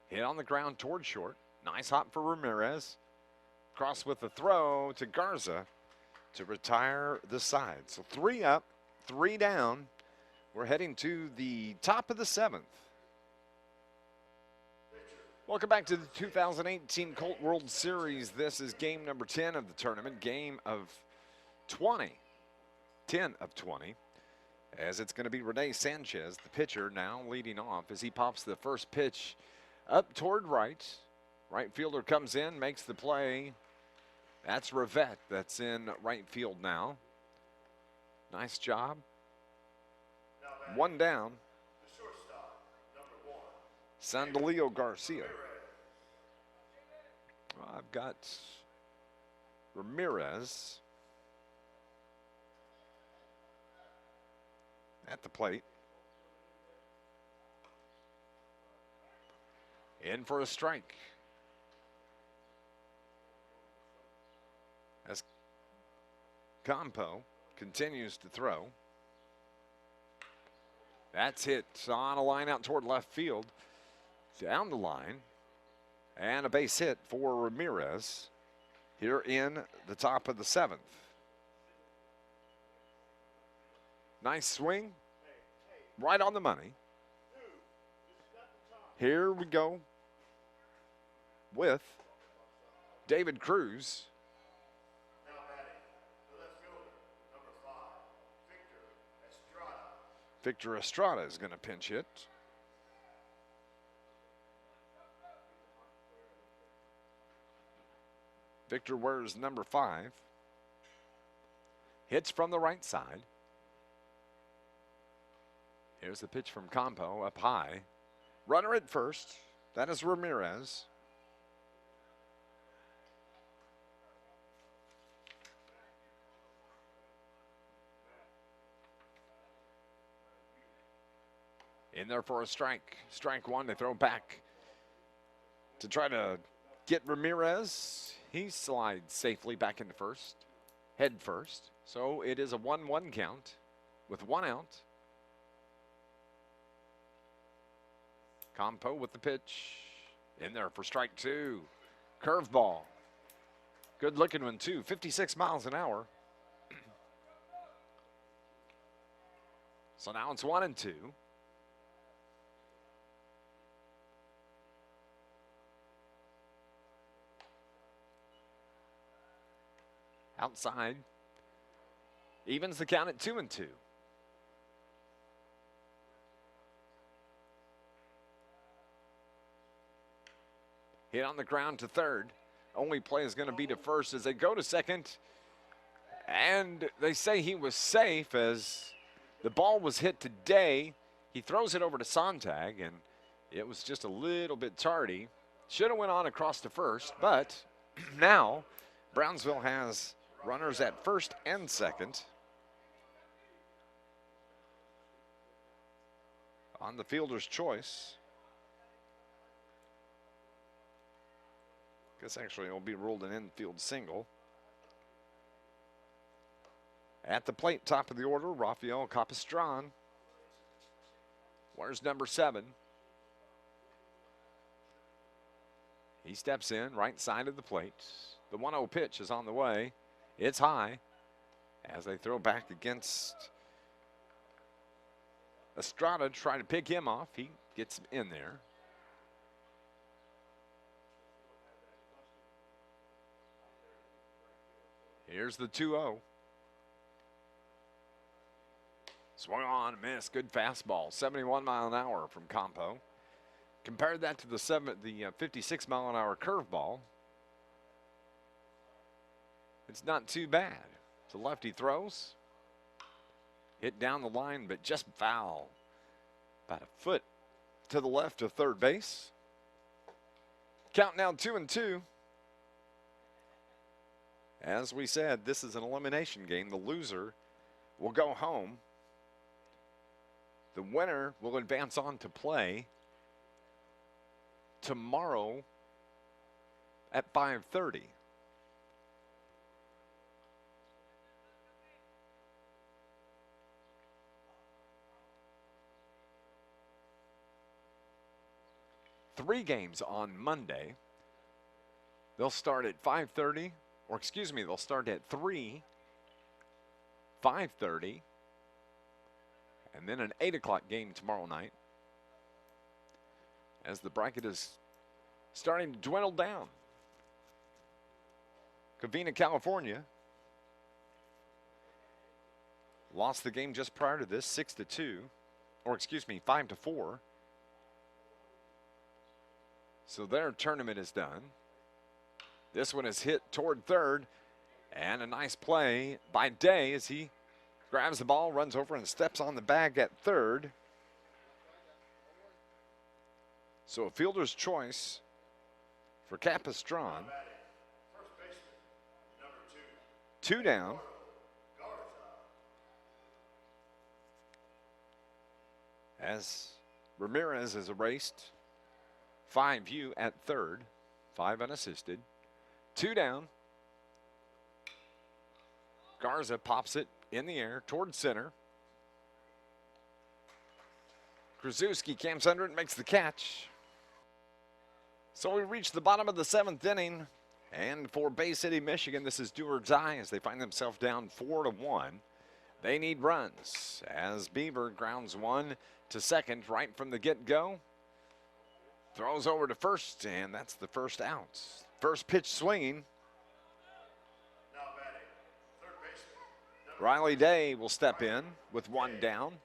Speaker 1: Hit on the ground toward short. Nice hop for Ramirez. Cross with the throw to Garza to retire the side. So 3 up, 3 down. We're heading to the top of the 7th. Welcome back to the 2018 Colt World Series. This is game number 10 of the tournament, game of 20, 10 of 20, as it's going to be Rene Sanchez, the pitcher, now leading off as he pops the first pitch up toward right. Right fielder comes in, makes the play. That's Rivette that's in right field now. Nice job. 1 down.
Speaker 2: The shortstop, number 1.
Speaker 1: Sandalillo Garcia. I've got Ramirez at the plate. In for a strike. As Campo continues to throw. That's hit on a line out toward left field. Down the line. And a base hit for Ramirez here in the top of the 7th. Nice swing. Right on the money. Here we go with David Cruz.
Speaker 2: Now batting, the left fielder, number 5, Victor Estrada.
Speaker 1: Victor Estrada is going to pinch hit. Victor wears number 5. Hits from the right side. Here's the pitch from Campo up high. Runner at first. That is Ramirez. In there for a strike. Strike 1. They throw back to try to get Ramirez. He slides safely back into first. Head first. So it is a 1-1 count with 1 out. Campo with the pitch. In there for strike 2. Curveball. Good looking one too. 56 miles an hour. So now it's 1-2. Outside. Evens the count at 2-2. Hit on the ground to third. Only play is going to be to first as they go to second. And they say he was safe as the ball was hit today. He throws it over to Sontag, and it was just a little bit tardy. Should have went on across to first, but now Brownsville has runners at first and second. On the fielder's choice. Guess actually it will be ruled an infield single. At the plate, top of the order, Rafael Capistran. Where's number 7? He steps in, right side of the plate. The 1-0 pitch is on the way. It's high as they throw back against Estrada, trying to pick him off. He gets in there. Here's the 2-0. Swung on, miss. Good fastball. 71 mile an hour from Campo. Compare that to the 56 mile an hour curveball. It's not too bad. To left he throws. Hit down the line, but just foul. About a foot to the left of third base. Count now 2-2. As we said, this is an elimination game. The loser will go home. The winner will advance on to play tomorrow at 5:30. Three games on Monday. They'll start at 5:30, or excuse me, they'll start at 3, 5:30, and then an 8 o'clock game tomorrow night as the bracket is starting to dwindle down. Covina, California lost the game just prior to this, 6-2, or excuse me, 5-4. So their tournament is done. This one is hit toward third, and a nice play by Day as he grabs the ball, runs over, and steps on the bag at third. So a fielder's choice for Capistran.
Speaker 2: First baseman, number
Speaker 1: 2 down. As Ramirez is erased. 5U at third, 5 unassisted. 2 down. Garza pops it in the air toward center. Krasuski camps under it and makes the catch. So we reach the bottom of the 7th inning. And for Bay City, Michigan, this is do or die as they find themselves down 4-1. They need runs as Beaver grounds one to second right from the get-go. Throws over to first, and that's the first out. First pitch swinging.
Speaker 2: Now batting, third baseman,
Speaker 1: Riley Day will step in with 1 down.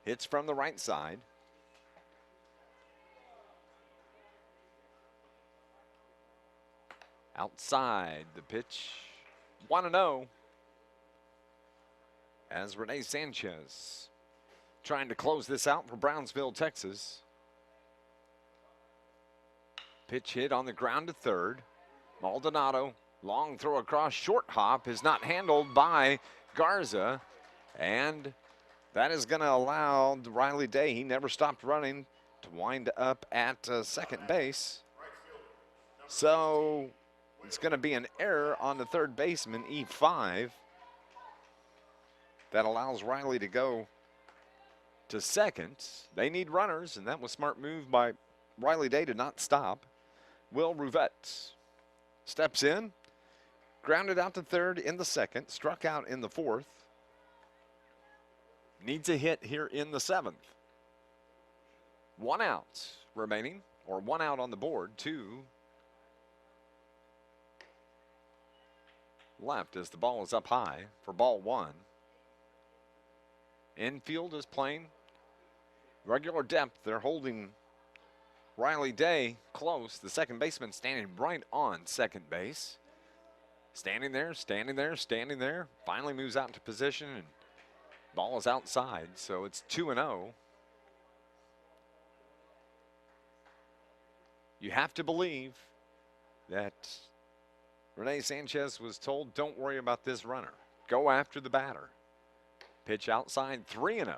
Speaker 1: Hits from the right side. Outside the pitch. 1-0. As Rene Sanchez trying to close this out for Brownsville, Texas. Pitch hit on the ground to third. Maldonado, long throw across, short hop is not handled by Garza. And that is going to allow Riley Day, he never stopped running, to wind up at second base. So it's going to be an error on the third baseman, E5. That allows Riley to go to second. They need runners, and that was a smart move by Riley Day to not stop. Will Ruvette steps in, grounded out to third in the second, struck out in the fourth. Needs a hit here in the 7th. 1 out remaining, or 1 out on the board, 2 left as the ball is up high for ball 1. Infield is playing regular depth. They're holding Riley Day close. The second baseman standing right on second base. Standing there, standing there, standing there. Finally moves out into position, and ball is outside, so it's 2-0. You have to believe that Rene Sanchez was told, don't worry about this runner. Go after the batter. Pitch outside, 3-0.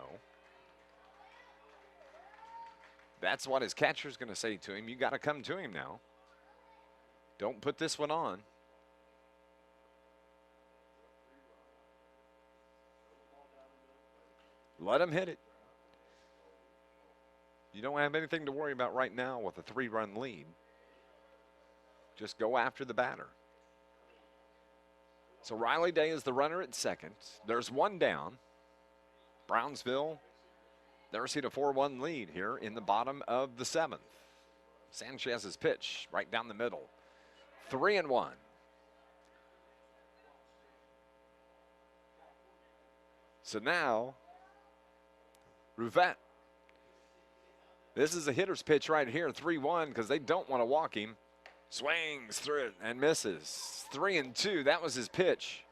Speaker 1: That's what his catcher's going to say to him. You got to come to him now. Don't put this one on. Let him hit it. You don't have anything to worry about right now with a 3-run lead. Just go after the batter. So Riley Day is the runner at second. There's 1 down. Brownsville, they're seeing a 4-1 lead here in the bottom of the 7th. Sanchez's pitch right down the middle. 3-1. So now, Ruvette This is a hitter's pitch right here, 3-1, because they don't want to walk him. Swings through it and misses. 3-2, that was his pitch.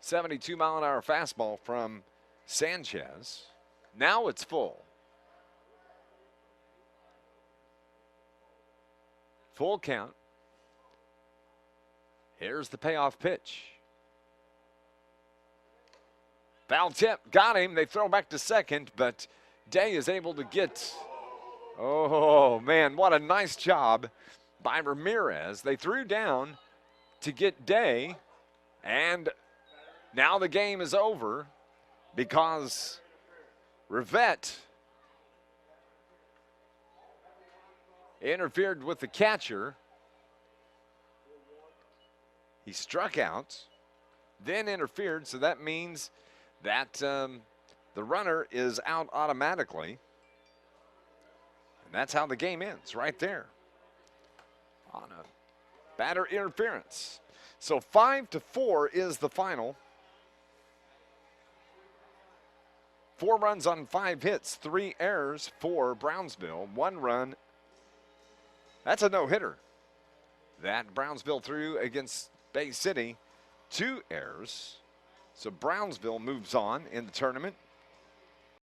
Speaker 1: 72-mile-an-hour fastball from Sanchez. Now it's full. Full count. Here's the payoff pitch. Foul tip, got him. They throw back to second, but Day is able to get, oh man, what a nice job by Ramirez. They threw down to get Day, and now the game is over because Rivette interfered with the catcher. He struck out, then interfered, so that means that the runner is out automatically. And that's how the game ends, right there, on a batter interference. So 5-4 is the final. 4 runs on 5 hits, 3 errors for Brownsville, 1 run. That's a no-hitter that Brownsville threw against Bay City, 2 errors. So Brownsville moves on in the tournament.